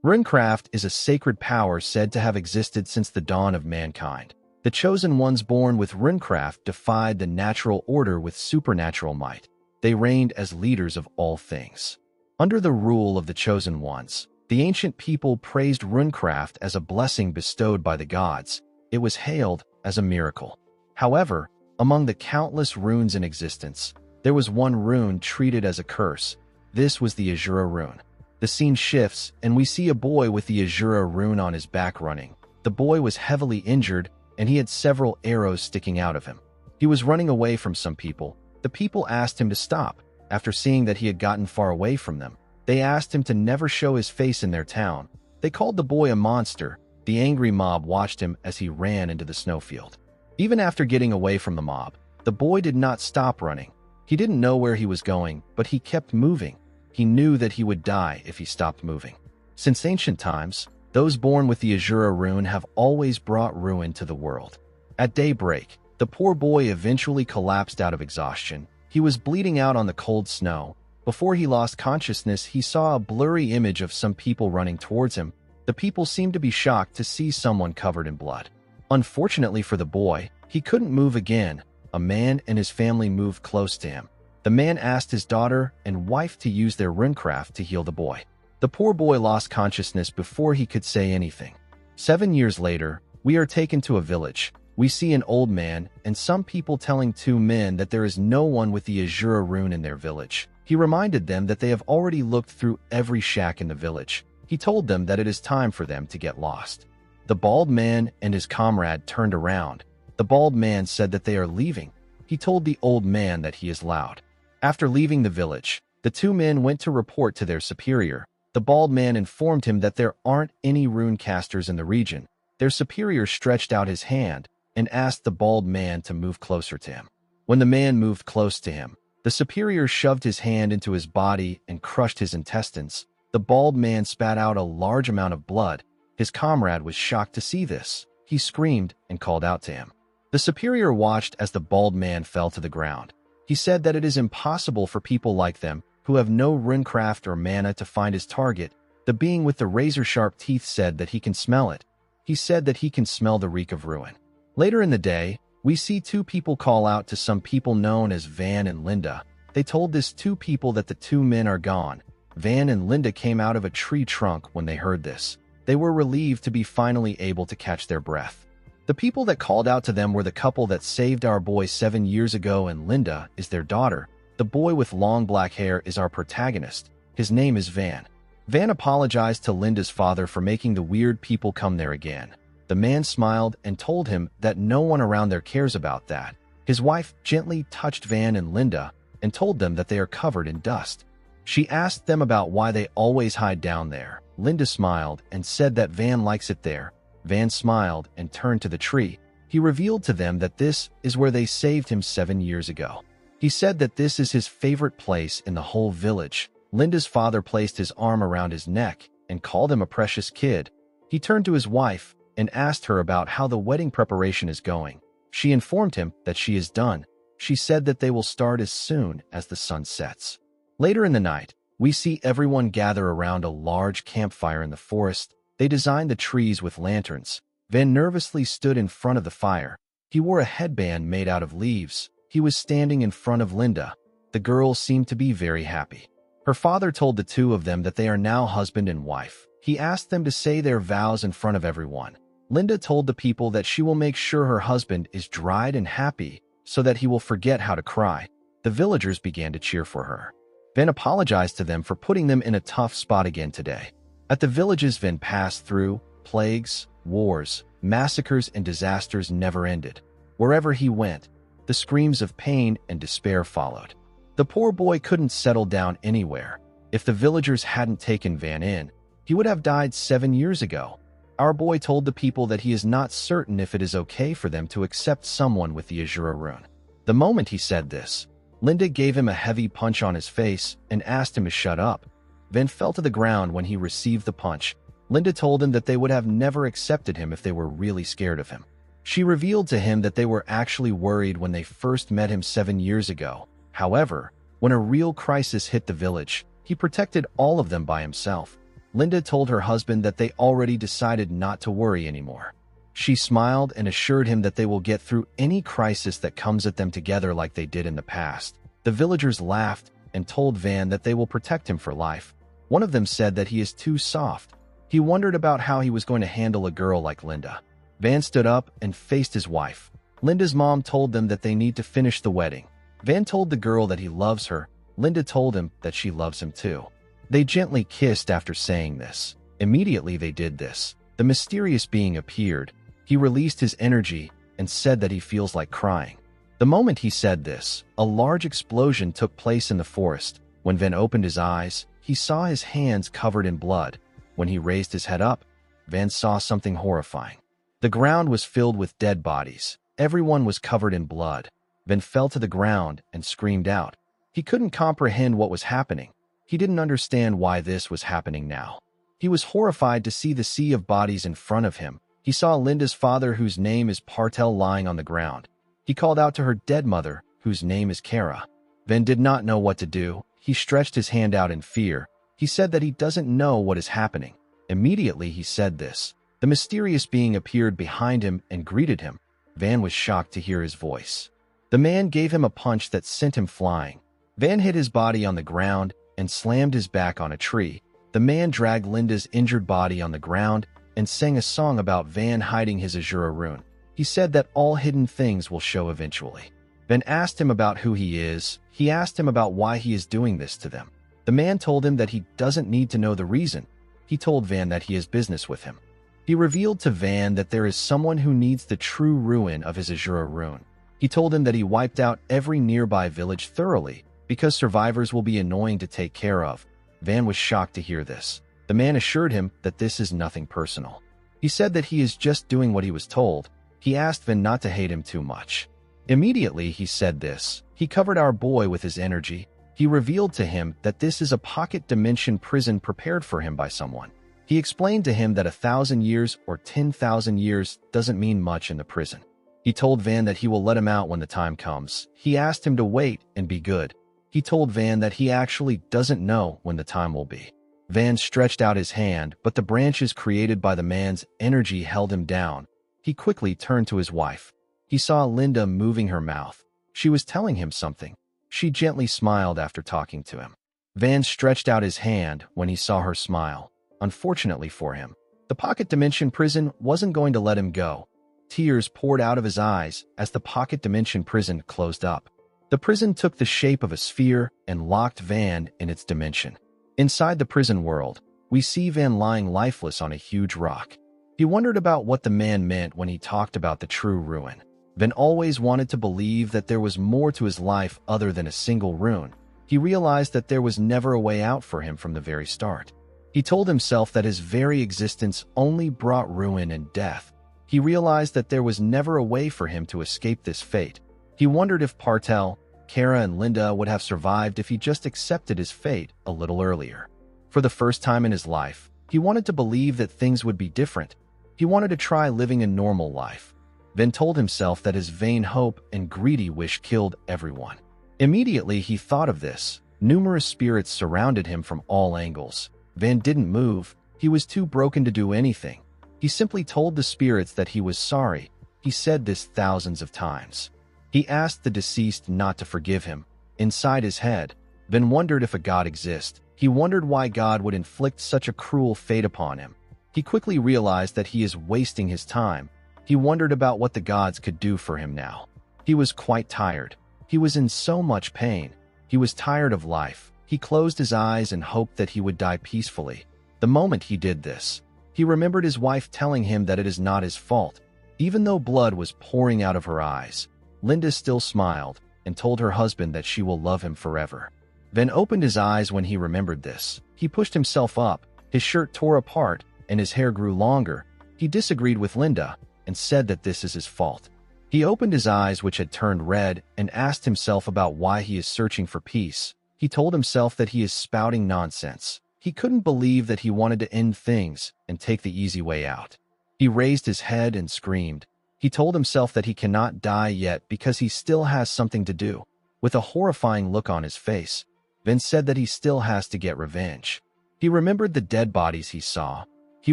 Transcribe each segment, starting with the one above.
Runecraft is a sacred power said to have existed since the dawn of mankind. The chosen ones born with runecraft defied the natural order with supernatural might. They reigned as leaders of all things. Under the rule of the chosen ones, the ancient people praised runecraft as a blessing bestowed by the gods. It was hailed as a miracle. However, among the countless runes in existence, there was one rune treated as a curse. This was the Azura rune. The scene shifts, and we see a boy with the Azura rune on his back running. The boy was heavily injured, and he had several arrows sticking out of him. He was running away from some people. The people asked him to stop. After seeing that he had gotten far away from them, they asked him to never show his face in their town. They called the boy a monster. The angry mob watched him as he ran into the snowfield. Even after getting away from the mob, the boy did not stop running. He didn't know where he was going, but he kept moving. He knew that he would die if he stopped moving. Since ancient times, those born with the Azura rune have always brought ruin to the world. At daybreak, the poor boy eventually collapsed out of exhaustion. He was bleeding out on the cold snow. Before he lost consciousness, he saw a blurry image of some people running towards him. The people seemed to be shocked to see someone covered in blood. Unfortunately for the boy, he couldn't move again. A man and his family moved close to him. The man asked his daughter and wife to use their runecraft to heal the boy. The poor boy lost consciousness before he could say anything. 7 years later, we are taken to a village. We see an old man and some people telling two men that there is no one with the Azura rune in their village. He reminded them that they have already looked through every shack in the village. He told them that it is time for them to get lost. The bald man and his comrade turned around. The bald man said that they are leaving. He told the old man that he is loud. After leaving the village, the two men went to report to their superior. The bald man informed him that there aren't any rune casters in the region. Their superior stretched out his hand and asked the bald man to move closer to him. When the man moved close to him, the superior shoved his hand into his body and crushed his intestines. The bald man spat out a large amount of blood. His comrade was shocked to see this. He screamed and called out to him. The superior watched as the bald man fell to the ground. He said that it is impossible for people like them, who have no runecraft or mana, to find his target. The being with the razor-sharp teeth said that he can smell it. He said that he can smell the reek of ruin. Later in the day, we see two people call out to some people known as Van and Linda. They told these two people that the two men are gone. Van and Linda came out of a tree trunk when they heard this. They were relieved to be finally able to catch their breath. The people that called out to them were the couple that saved our boy 7 years ago, and Linda is their daughter. The boy with long black hair is our protagonist. His name is Van. Van apologized to Linda's father for making the weird people come there again. The man smiled and told him that no one around there cares about that. His wife gently touched Van and Linda and told them that they are covered in dust. She asked them about why they always hide down there. Linda smiled and said that Van likes it there. Van smiled and turned to the tree. He revealed to them that this is where they saved him 7 years ago. He said that this is his favorite place in the whole village. Linda's father placed his arm around his neck and called him a precious kid. He turned to his wife and asked her about how the wedding preparation is going. She informed him that she is done. She said that they will start as soon as the sun sets. Later in the night, we see everyone gather around a large campfire in the forest. They designed the trees with lanterns. Van nervously stood in front of the fire. He wore a headband made out of leaves. He was standing in front of Linda. The girl seemed to be very happy. Her father told the two of them that they are now husband and wife. He asked them to say their vows in front of everyone. Linda told the people that she will make sure her husband is dried and happy so that he will forget how to cry. The villagers began to cheer for her. Van apologized to them for putting them in a tough spot again today. At the villages Van passed through, plagues, wars, massacres, and disasters never ended. Wherever he went, the screams of pain and despair followed. The poor boy couldn't settle down anywhere. If the villagers hadn't taken Van in, he would have died 7 years ago. Our boy told the people that he is not certain if it is okay for them to accept someone with the Azura rune. The moment he said this, Linda gave him a heavy punch on his face and asked him to shut up. Van fell to the ground when he received the punch. Linda told him that they would have never accepted him if they were really scared of him. She revealed to him that they were actually worried when they first met him 7 years ago. However, when a real crisis hit the village, he protected all of them by himself. Linda told her husband that they already decided not to worry anymore. She smiled and assured him that they will get through any crisis that comes at them together like they did in the past. The villagers laughed and told Van that they will protect him for life. One of them said that he is too soft. He wondered about how he was going to handle a girl like Linda. Van stood up and faced his wife. Linda's mom told them that they need to finish the wedding. Van told the girl that he loves her. Linda told him that she loves him too. They gently kissed after saying this. Immediately they did this. The mysterious being appeared. He released his energy and said that he feels like crying. The moment he said this, a large explosion took place in the forest. When Van opened his eyes, he saw his hands covered in blood. When he raised his head up, Van saw something horrifying. The ground was filled with dead bodies. Everyone was covered in blood. Van fell to the ground and screamed out. He couldn't comprehend what was happening. He didn't understand why this was happening now. He was horrified to see the sea of bodies in front of him. He saw Linda's father, whose name is Partel, lying on the ground. He called out to her dead mother, whose name is Kara. Van did not know what to do. He stretched his hand out in fear. He said that he doesn't know what is happening. Immediately he said this. The mysterious being appeared behind him and greeted him. Van was shocked to hear his voice. The man gave him a punch that sent him flying. Van hit his body on the ground and slammed his back on a tree. The man dragged Linda's injured body on the ground and sang a song about Van hiding his Azura rune. He said that all hidden things will show eventually. Van asked him about who he is. He asked him about why he is doing this to them. The man told him that he doesn't need to know the reason. He told Van that he has business with him. He revealed to Van that there is someone who needs the true ruin of his Azura rune. He told him that he wiped out every nearby village thoroughly because survivors will be annoying to take care of. Van was shocked to hear this. The man assured him that this is nothing personal. He said that he is just doing what he was told. He asked Van not to hate him too much. Immediately he said this. He covered our boy with his energy. He revealed to him that this is a pocket dimension prison prepared for him by someone. He explained to him that 1,000 years or 10,000 years doesn't mean much in the prison. He told Van that he will let him out when the time comes. He asked him to wait and be good. He told Van that he actually doesn't know when the time will be. Van stretched out his hand, but the branches created by the man's energy held him down. He quickly turned to his wife. He saw Linda moving her mouth. She was telling him something. She gently smiled after talking to him. Van stretched out his hand when he saw her smile. Unfortunately for him, the pocket dimension prison wasn't going to let him go. Tears poured out of his eyes as the pocket dimension prison closed up. The prison took the shape of a sphere and locked Van in its dimension. Inside the prison world, we see Van lying lifeless on a huge rock. He wondered about what the man meant when he talked about the true ruin. Van always wanted to believe that there was more to his life other than a single rune. He realized that there was never a way out for him from the very start. He told himself that his very existence only brought ruin and death. He realized that there was never a way for him to escape this fate. He wondered if Partel, Kara, and Linda would have survived if he just accepted his fate a little earlier. For the first time in his life, he wanted to believe that things would be different. He wanted to try living a normal life. Van told himself that his vain hope and greedy wish killed everyone. Immediately he thought of this. Numerous spirits surrounded him from all angles. Van didn't move. He was too broken to do anything. He simply told the spirits that he was sorry. He said this thousands of times. He asked the deceased not to forgive him. Inside his head, Van wondered if a God exists. He wondered why God would inflict such a cruel fate upon him. He quickly realized that he is wasting his time. He wondered about what the gods could do for him now. He was quite tired. He was in so much pain. He was tired of life. He closed his eyes and hoped that he would die peacefully. The moment he did this, he remembered his wife telling him that it is not his fault. Even though blood was pouring out of her eyes, Linda still smiled and told her husband that she will love him forever. Van opened his eyes when he remembered this. He pushed himself up. His shirt tore apart and his hair grew longer. He disagreed with Linda and said that this is his fault. He opened his eyes, which had turned red, and asked himself about why he is searching for peace. He told himself that he is spouting nonsense. He couldn't believe that he wanted to end things and take the easy way out. He raised his head and screamed. He told himself that he cannot die yet because he still has something to do. With a horrifying look on his face, Van said that he still has to get revenge. He remembered the dead bodies he saw. He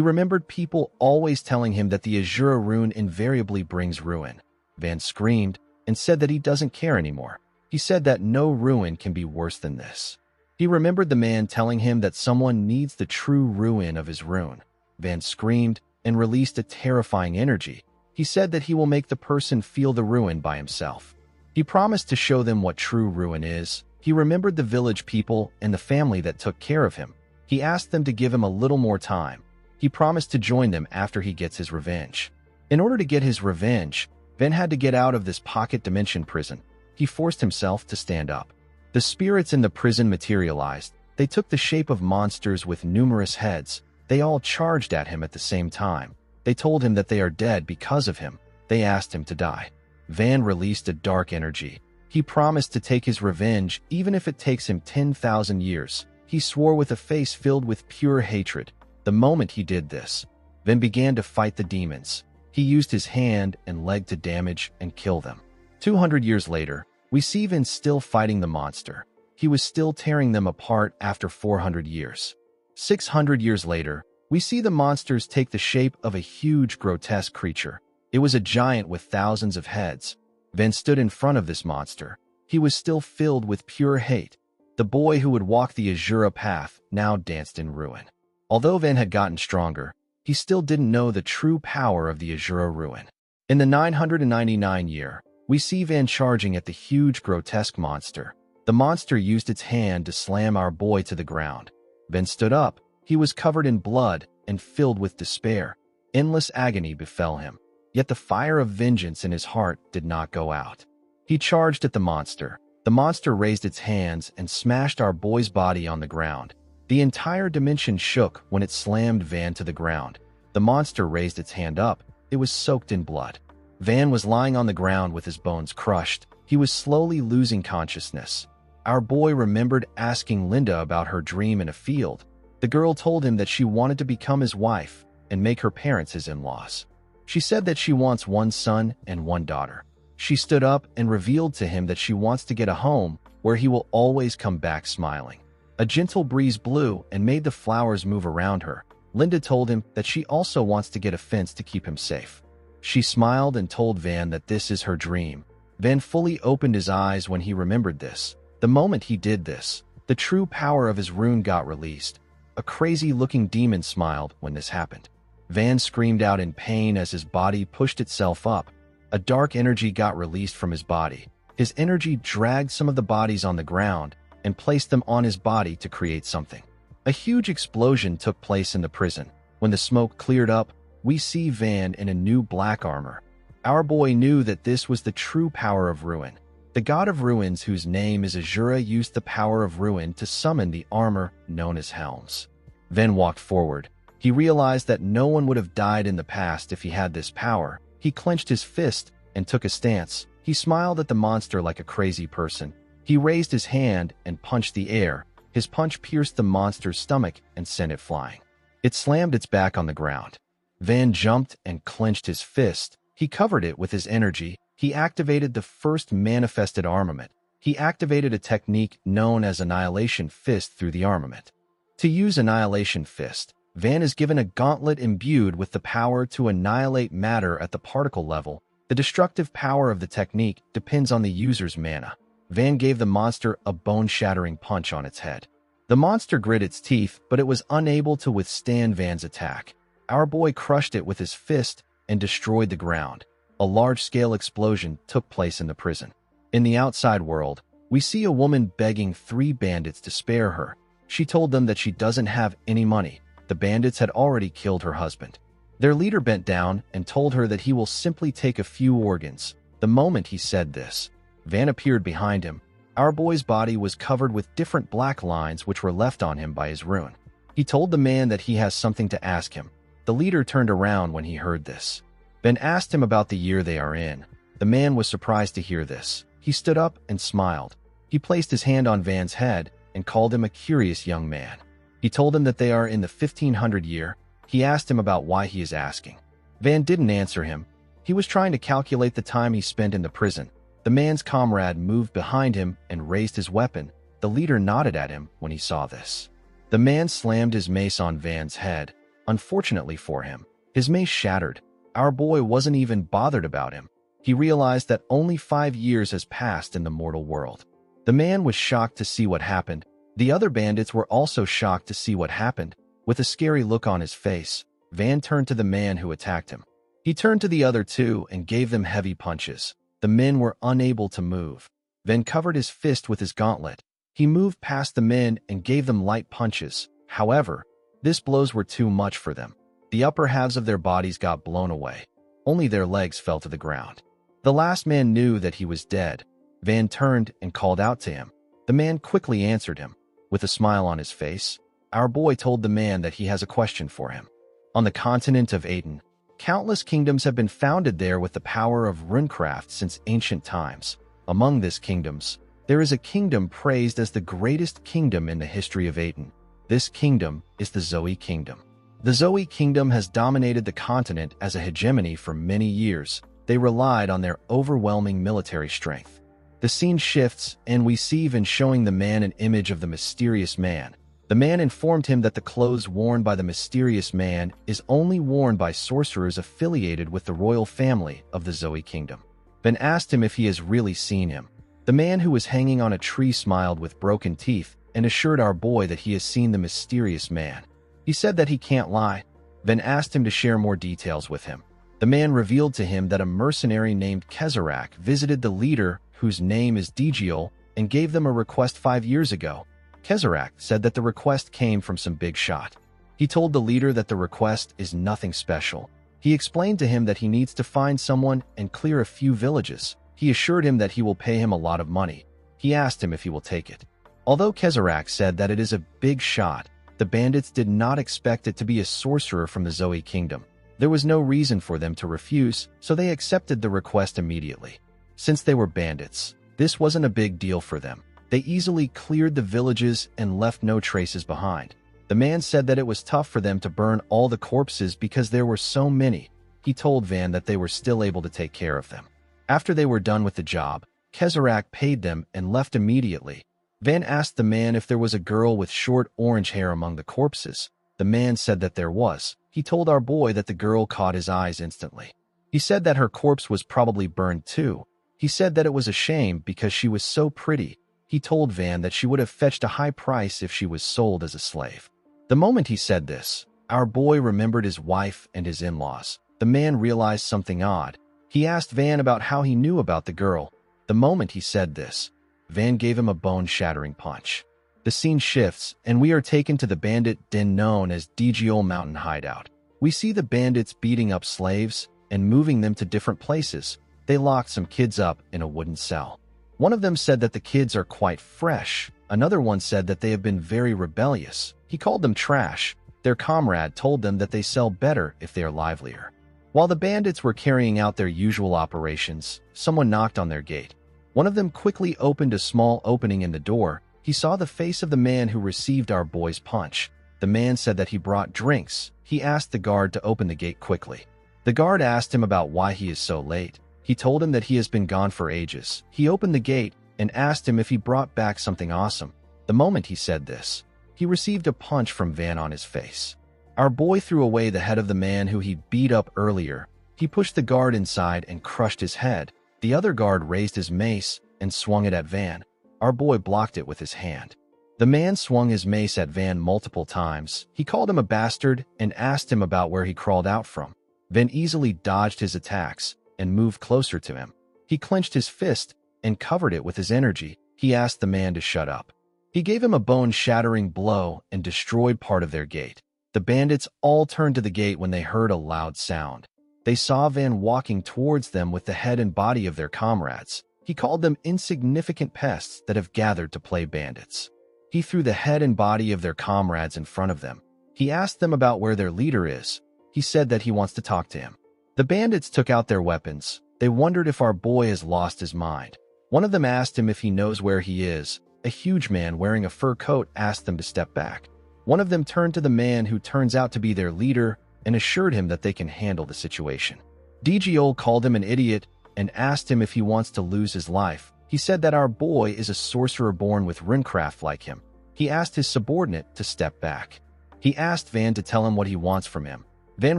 remembered people always telling him that the Azura rune invariably brings ruin. Van screamed and said that he doesn't care anymore. He said that no ruin can be worse than this. He remembered the man telling him that someone needs the true ruin of his rune. Van screamed and released a terrifying energy. He said that he will make the person feel the ruin by himself. He promised to show them what true ruin is. He remembered the village people and the family that took care of him. He asked them to give him a little more time. He promised to join them after he gets his revenge. In order to get his revenge, Van had to get out of this pocket dimension prison. He forced himself to stand up. The spirits in the prison materialized. They took the shape of monsters with numerous heads. They all charged at him at the same time. They told him that they are dead because of him. They asked him to die. Van released a dark energy. He promised to take his revenge even if it takes him 10,000 years. He swore with a face filled with pure hatred. The moment he did this, Van began to fight the demons. He used his hand and leg to damage and kill them. 200 years later, we see Van still fighting the monster. He was still tearing them apart after 400 years. 600 years later, we see the monsters take the shape of a huge, grotesque creature. It was a giant with thousands of heads. Van stood in front of this monster. He was still filled with pure hate. The boy who would walk the Azura path now danced in ruin. Although Van had gotten stronger, he still didn't know the true power of the Azura ruin. In the 999 year, we see Van charging at the huge, grotesque monster. The monster used its hand to slam our boy to the ground. Van stood up. He was covered in blood and filled with despair. Endless agony befell him. Yet the fire of vengeance in his heart did not go out. He charged at the monster. The monster raised its hands and smashed our boy's body on the ground. The entire dimension shook when it slammed Van to the ground. The monster raised its hand up. It was soaked in blood. Van was lying on the ground with his bones crushed. He was slowly losing consciousness. Our boy remembered asking Linda about her dream in a field. The girl told him that she wanted to become his wife and make her parents his in-laws. She said that she wants one son and one daughter. She stood up and revealed to him that she wants to get a home where he will always come back smiling. A gentle breeze blew and made the flowers move around her. Linda told him that she also wants to get a fence to keep him safe. She smiled and told Van that this is her dream. Van fully opened his eyes when he remembered this. The moment he did this, the true power of his rune got released. A crazy-looking demon smiled when this happened. Van screamed out in pain as his body pushed itself up. A dark energy got released from his body. His energy dragged some of the bodies on the ground and placed them on his body to create something. A huge explosion took place in the prison. When the smoke cleared up, we see Van in a new black armor. Our boy knew that this was the true power of ruin. The god of ruins, whose name is Azura, used the power of ruin to summon the armor known as helms. Van walked forward. He realized that no one would have died in the past if he had this power. He clenched his fist and took a stance. He smiled at the monster like a crazy person. He raised his hand and punched the air. His punch pierced the monster's stomach and sent it flying. It slammed its back on the ground. Van jumped and clenched his fist. He covered it with his energy. He activated the first manifested armament. He activated a technique known as Annihilation Fist through the armament. To use Annihilation Fist, Van is given a gauntlet imbued with the power to annihilate matter at the particle level. The destructive power of the technique depends on the user's mana. Van gave the monster a bone-shattering punch on its head. The monster grit its teeth, but it was unable to withstand Van's attack. Our boy crushed it with his fist and destroyed the ground. A large-scale explosion took place in the prison. In the outside world, we see a woman begging 3 bandits to spare her. She told them that she doesn't have any money. The bandits had already killed her husband. Their leader bent down and told her that he will simply take a few organs. The moment he said this, Van appeared behind him. Our boy's body was covered with different black lines which were left on him by his rune. He told the man that he has something to ask him. The leader turned around when he heard this. Van asked him about the year they are in. The man was surprised to hear this. He stood up and smiled. He placed his hand on Van's head and called him a curious young man. He told him that they are in the 1500 year. He asked him about why he is asking. Van didn't answer him. He was trying to calculate the time he spent in the prison. The man's comrade moved behind him and raised his weapon. The leader nodded at him when he saw this. The man slammed his mace on Van's head. Unfortunately for him, his mace shattered. Our boy wasn't even bothered about him. He realized that only 5 years has passed in the mortal world. The man was shocked to see what happened. The other bandits were also shocked to see what happened. With a scary look on his face, Van turned to the man who attacked him. He turned to the other two and gave them heavy punches. The men were unable to move. Van covered his fist with his gauntlet. He moved past the men and gave them light punches. However, these blows were too much for them. The upper halves of their bodies got blown away. Only their legs fell to the ground. The last man knew that he was dead. Van turned and called out to him. The man quickly answered him. With a smile on his face, our boy told the man that he has a question for him. On the continent of Aten, countless kingdoms have been founded there with the power of runecraft since ancient times. Among these kingdoms, there is a kingdom praised as the greatest kingdom in the history of Aten. This kingdom is the Zoe Kingdom. The Zoe Kingdom has dominated the continent as a hegemony for many years. They relied on their overwhelming military strength. The scene shifts, and we see Van showing the man an image of the mysterious man. The man informed him that the clothes worn by the mysterious man is only worn by sorcerers affiliated with the royal family of the Zoe Kingdom. Van asked him if he has really seen him. The man who was hanging on a tree smiled with broken teeth and assured our boy that he has seen the mysterious man. He said that he can't lie. Van asked him to share more details with him. The man revealed to him that a mercenary named Kezarak visited the leader, whose name is Digiol, and gave them a request 5 years ago. Kezarak said that the request came from some big shot. He told the leader that the request is nothing special. He explained to him that he needs to find someone and clear a few villages. He assured him that he will pay him a lot of money. He asked him if he will take it. Although Kezarak said that it is a big shot, the bandits did not expect it to be a sorcerer from the Zoe Kingdom. There was no reason for them to refuse, so they accepted the request immediately. Since they were bandits, this wasn't a big deal for them. They easily cleared the villages and left no traces behind. The man said that it was tough for them to burn all the corpses because there were so many. He told Van that they were still able to take care of them. After they were done with the job, Kezarak paid them and left immediately. Van asked the man if there was a girl with short orange hair among the corpses. The man said that there was. He told our boy that the girl caught his eyes instantly. He said that her corpse was probably burned too. He said that it was a shame because she was so pretty. He told Van that she would have fetched a high price if she was sold as a slave. The moment he said this, our boy remembered his wife and his in-laws. The man realized something odd. He asked Van about how he knew about the girl. The moment he said this, Van gave him a bone-shattering punch. The scene shifts, and we are taken to the bandit den known as Digiol Mountain Hideout. We see the bandits beating up slaves and moving them to different places. They locked some kids up in a wooden cell. One of them said that the kids are quite fresh. Another one said that they have been very rebellious. He called them trash. Their comrade told them that they sell better if they are livelier. While the bandits were carrying out their usual operations, someone knocked on their gate. One of them quickly opened a small opening in the door. He saw the face of the man who received our boy's punch. The man said that he brought drinks. He asked the guard to open the gate quickly. The guard asked him about why he is so late. He told him that he has been gone for ages. He opened the gate and asked him if he brought back something awesome. The moment he said this, he received a punch from Van on his face. Our boy threw away the head of the man who he beat up earlier. He pushed the guard inside and crushed his head. The other guard raised his mace and swung it at Van. Our boy blocked it with his hand. The man swung his mace at Van multiple times. He called him a bastard and asked him about where he crawled out from. Van easily dodged his attacks and moved closer to him. He clenched his fist and covered it with his energy. He asked the man to shut up. He gave him a bone-shattering blow and destroyed part of their gate. The bandits all turned to the gate when they heard a loud sound. They saw Van walking towards them with the head and body of their comrades. He called them insignificant pests that have gathered to play bandits. He threw the head and body of their comrades in front of them. He asked them about where their leader is. He said that he wants to talk to him. The bandits took out their weapons. They wondered if our boy has lost his mind. One of them asked him if he knows where he is. A huge man wearing a fur coat asked them to step back. One of them turned to the man who turns out to be their leader and assured him that they can handle the situation. Digiol called him an idiot and asked him if he wants to lose his life. He said that our boy is a sorcerer born with runecraft like him. He asked his subordinate to step back. He asked Van to tell him what he wants from him. Van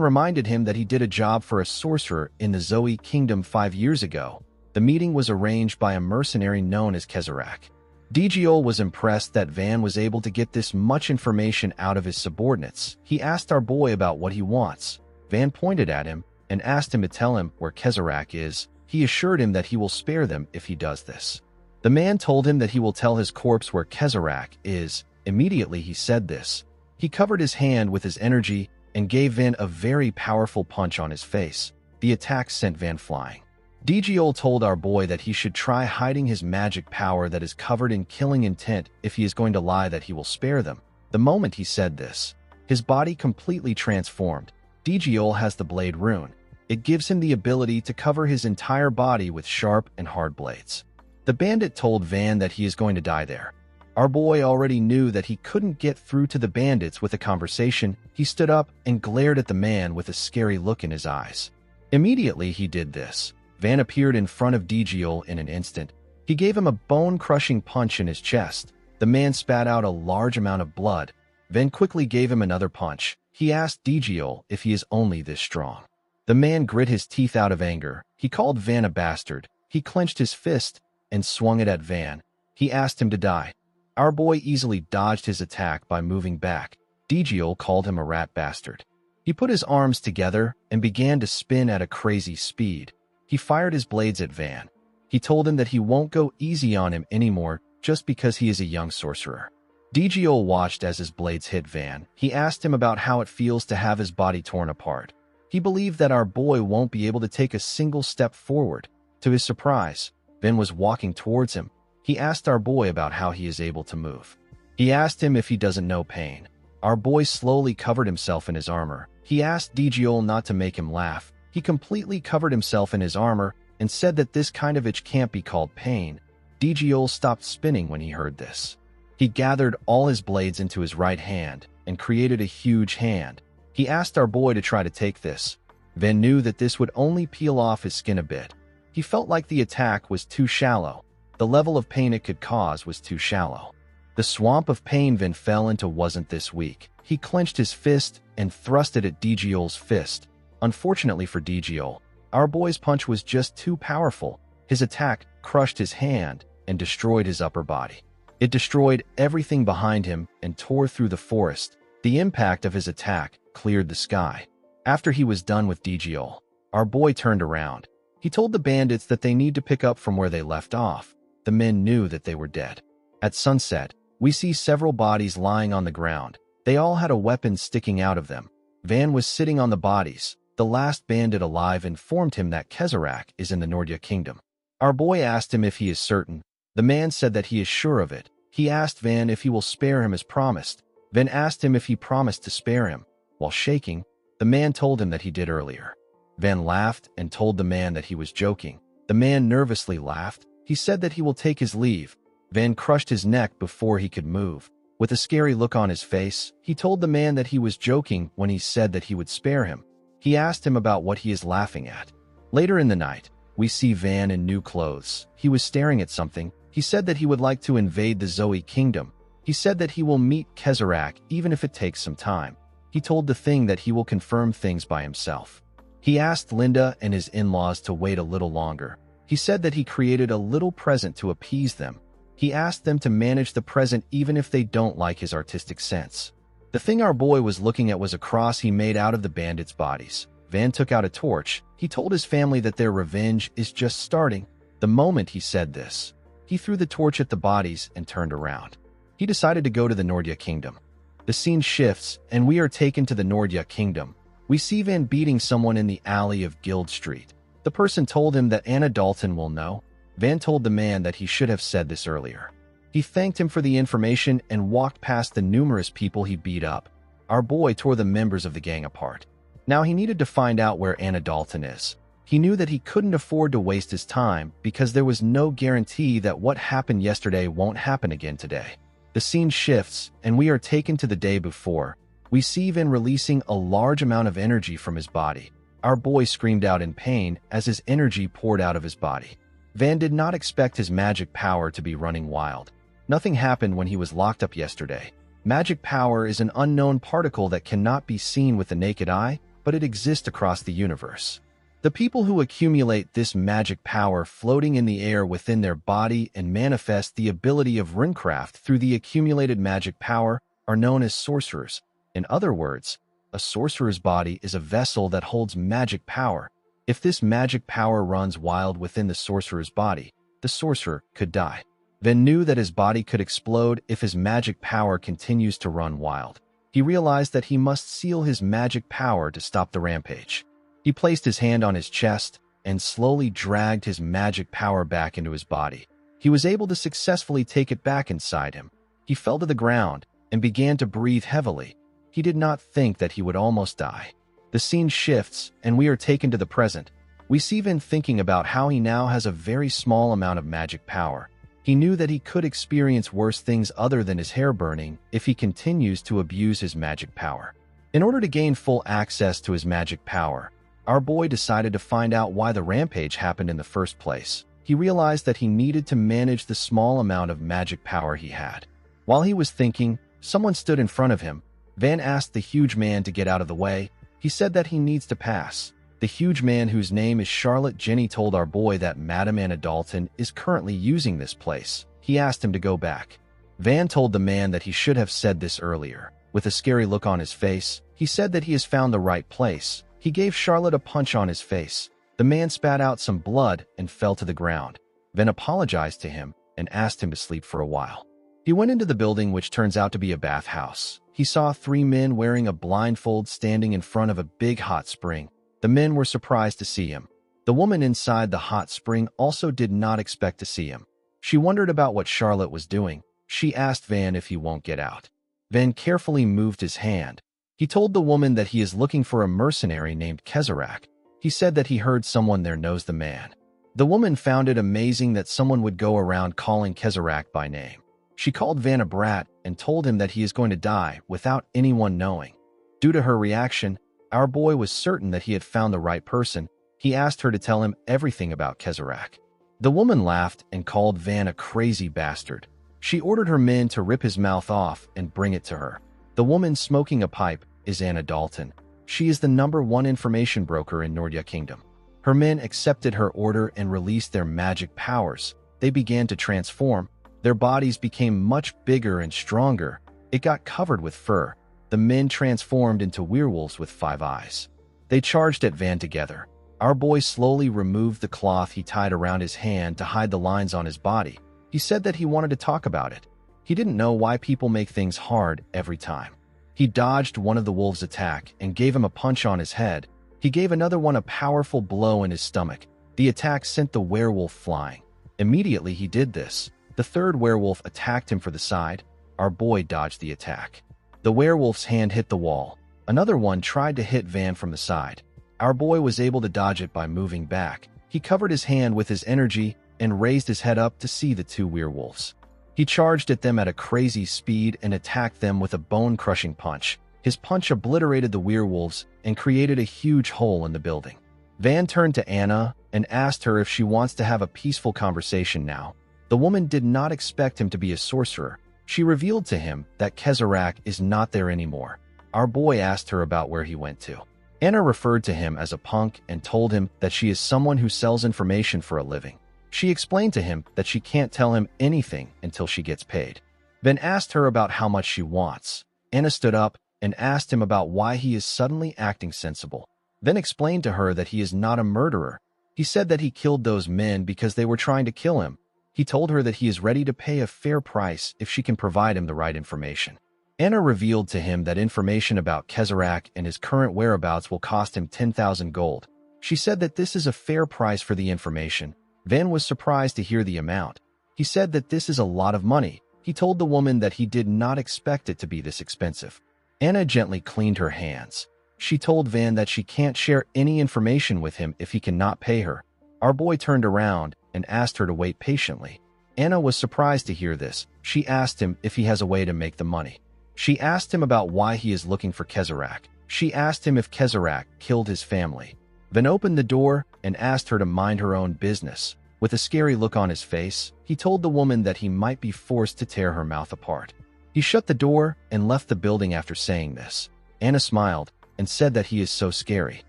reminded him that he did a job for a sorcerer in the Zoe Kingdom 5 years ago. The meeting was arranged by a mercenary known as Kezarak. Digiol was impressed that Van was able to get this much information out of his subordinates. He asked our boy about what he wants. Van pointed at him and asked him to tell him where Kezarak is. He assured him that he will spare them if he does this. The man told him that he will tell his corpse where Kezarak is. Immediately he said this. He covered his hand with his energy and gave Van a very powerful punch on his face. The attack sent Van flying. Digiol told our boy that he should try hiding his magic power that is covered in killing intent if he is going to lie that he will spare them. The moment he said this, his body completely transformed. Digiol has the blade rune. It gives him the ability to cover his entire body with sharp and hard blades. The bandit told Van that he is going to die there. Our boy already knew that he couldn't get through to the bandits with a conversation. He stood up and glared at the man with a scary look in his eyes. Immediately he did this. Van appeared in front of Digiol in an instant. He gave him a bone-crushing punch in his chest. The man spat out a large amount of blood. Van quickly gave him another punch. He asked Digiol if he is only this strong. The man grit his teeth out of anger. He called Van a bastard. He clenched his fist and swung it at Van. He asked him to die. Our boy easily dodged his attack by moving back. Digiol called him a rat bastard. He put his arms together and began to spin at a crazy speed. He fired his blades at Van. He told him that he won't go easy on him anymore just because he is a young sorcerer. Digiol watched as his blades hit Van. He asked him about how it feels to have his body torn apart. He believed that our boy won't be able to take a single step forward. To his surprise, Van was walking towards him. He asked our boy about how he is able to move. He asked him if he doesn't know pain. Our boy slowly covered himself in his armor. He asked Digiol not to make him laugh. He completely covered himself in his armor and said that this kind of itch can't be called pain. Digiol stopped spinning when he heard this. He gathered all his blades into his right hand and created a huge hand. He asked our boy to try to take this. Van knew that this would only peel off his skin a bit. He felt like the attack was too shallow. The level of pain it could cause was too shallow. The swamp of pain Van fell into wasn't this weak. He clenched his fist and thrust it at Digiol's fist. Unfortunately for Digiol, our boy's punch was just too powerful. His attack crushed his hand and destroyed his upper body. It destroyed everything behind him and tore through the forest. The impact of his attack cleared the sky. After he was done with Digiol, our boy turned around. He told the bandits that they need to pick up from where they left off. The men knew that they were dead. At sunset, we see several bodies lying on the ground. They all had a weapon sticking out of them. Van was sitting on the bodies. The last bandit alive informed him that Kezarak is in the Nordia Kingdom. Our boy asked him if he is certain. The man said that he is sure of it. He asked Van if he will spare him as promised. Van asked him if he promised to spare him. While shaking, the man told him that he did earlier. Van laughed and told the man that he was joking. The man nervously laughed. He said that he will take his leave. Van crushed his neck before he could move. With a scary look on his face, he told the man that he was joking when he said that he would spare him. He asked him about what he is laughing at. Later in the night, we see Van in new clothes. He was staring at something. He said that he would like to invade the Zoe Kingdom. He said that he will meet Kezarak even if it takes some time. He told the thing that he will confirm things by himself. He asked Linda and his in-laws to wait a little longer. He said that he created a little present to appease them. He asked them to manage the present even if they don't like his artistic sense. The thing our boy was looking at was a cross he made out of the bandits' bodies. Van took out a torch. He told his family that their revenge is just starting. The moment he said this, he threw the torch at the bodies and turned around. He decided to go to the Nordia Kingdom. The scene shifts, and we are taken to the Nordia Kingdom. We see Van beating someone in the alley of Guild Street. The person told him that Anna Dalton will know. Van told the man that he should have said this earlier. He thanked him for the information and walked past the numerous people he beat up. Our boy tore the members of the gang apart. Now he needed to find out where Anna Dalton is. He knew that he couldn't afford to waste his time because there was no guarantee that what happened yesterday won't happen again today. The scene shifts, and we are taken to the day before. We see Van releasing a large amount of energy from his body. Our boy screamed out in pain as his energy poured out of his body. Van did not expect his magic power to be running wild. Nothing happened when he was locked up yesterday. Magic power is an unknown particle that cannot be seen with the naked eye, but it exists across the universe. The people who accumulate this magic power floating in the air within their body and manifest the ability of runecraft through the accumulated magic power are known as sorcerers. In other words, a sorcerer's body is a vessel that holds magic power. If this magic power runs wild within the sorcerer's body, the sorcerer could die. Van knew that his body could explode if his magic power continues to run wild. He realized that he must seal his magic power to stop the rampage. He placed his hand on his chest and slowly dragged his magic power back into his body. He was able to successfully take it back inside him. He fell to the ground and began to breathe heavily. He did not think that he would almost die. The scene shifts, and we are taken to the present. We see Van thinking about how he now has a very small amount of magic power. He knew that he could experience worse things other than his hair burning if he continues to abuse his magic power. In order to gain full access to his magic power, our boy decided to find out why the rampage happened in the first place. He realized that he needed to manage the small amount of magic power he had. While he was thinking, someone stood in front of him. Van asked the huge man to get out of the way. He said that he needs to pass. The huge man, whose name is Charlotte Jenny, told our boy that Madame Anna Dalton is currently using this place. He asked him to go back. Van told the man that he should have said this earlier. With a scary look on his face, he said that he has found the right place. He gave Charlotte a punch on his face. The man spat out some blood and fell to the ground. Van apologized to him and asked him to sleep for a while. He went into the building, which turns out to be a bathhouse. He saw 3 men wearing a blindfold standing in front of a big hot spring. The men were surprised to see him. The woman inside the hot spring also did not expect to see him. She wondered about what Charlotte was doing. She asked Van if he won't get out. Van carefully moved his hand. He told the woman that he is looking for a mercenary named Kezarak. He said that he heard someone there knows the man. The woman found it amazing that someone would go around calling Kezarak by name. She called Van a brat and told him that he is going to die without anyone knowing. Due to her reaction, our boy was certain that he had found the right person. He asked her to tell him everything about Kezarak. The woman laughed and called Van a crazy bastard. She ordered her men to rip his mouth off and bring it to her. The woman smoking a pipe is Anna Dalton. She is the #1 information broker in Nordya Kingdom. Her men accepted her order and released their magic powers. They began to transform. Their bodies became much bigger and stronger. It got covered with fur. The men transformed into werewolves with 5 eyes. They charged at Van together. Our boy slowly removed the cloth he tied around his hand to hide the lines on his body. He said that he wanted to talk about it. He didn't know why people make things hard every time. He dodged one of the wolves' attack and gave him a punch on his head. He gave another one a powerful blow in his stomach. The attack sent the werewolf flying. Immediately he did this. The 3rd werewolf attacked him for the side. Our boy dodged the attack. The werewolf's hand hit the wall. Another one tried to hit Van from the side. Our boy was able to dodge it by moving back. He covered his hand with his energy and raised his head up to see the 2 werewolves. He charged at them at a crazy speed and attacked them with a bone-crushing punch. His punch obliterated the werewolves and created a huge hole in the building. Van turned to Anna and asked her if she wants to have a peaceful conversation now. The woman did not expect him to be a sorcerer. She revealed to him that Kezarak is not there anymore. Our boy asked her about where he went to. Anna referred to him as a punk and told him that she is someone who sells information for a living. She explained to him that she can't tell him anything until she gets paid. Ben asked her about how much she wants. Anna stood up and asked him about why he is suddenly acting sensible. Then explained to her that he is not a murderer. He said that he killed those men because they were trying to kill him. He told her that he is ready to pay a fair price if she can provide him the right information. Anna revealed to him that information about Kezarak and his current whereabouts will cost him 10,000 gold. She said that this is a fair price for the information. Van was surprised to hear the amount. He said that this is a lot of money. He told the woman that he did not expect it to be this expensive. Anna gently cleaned her hands. She told Van that she can't share any information with him if he cannot pay her. Our boy turned around and asked her to wait patiently. Anna was surprised to hear this. She asked him if he has a way to make the money. She asked him about why he is looking for Kezarak. She asked him if Kezarak killed his family. Van opened the door and asked her to mind her own business. With a scary look on his face, he told the woman that he might be forced to tear her mouth apart. He shut the door and left the building after saying this. Anna smiled and said that he is so scary.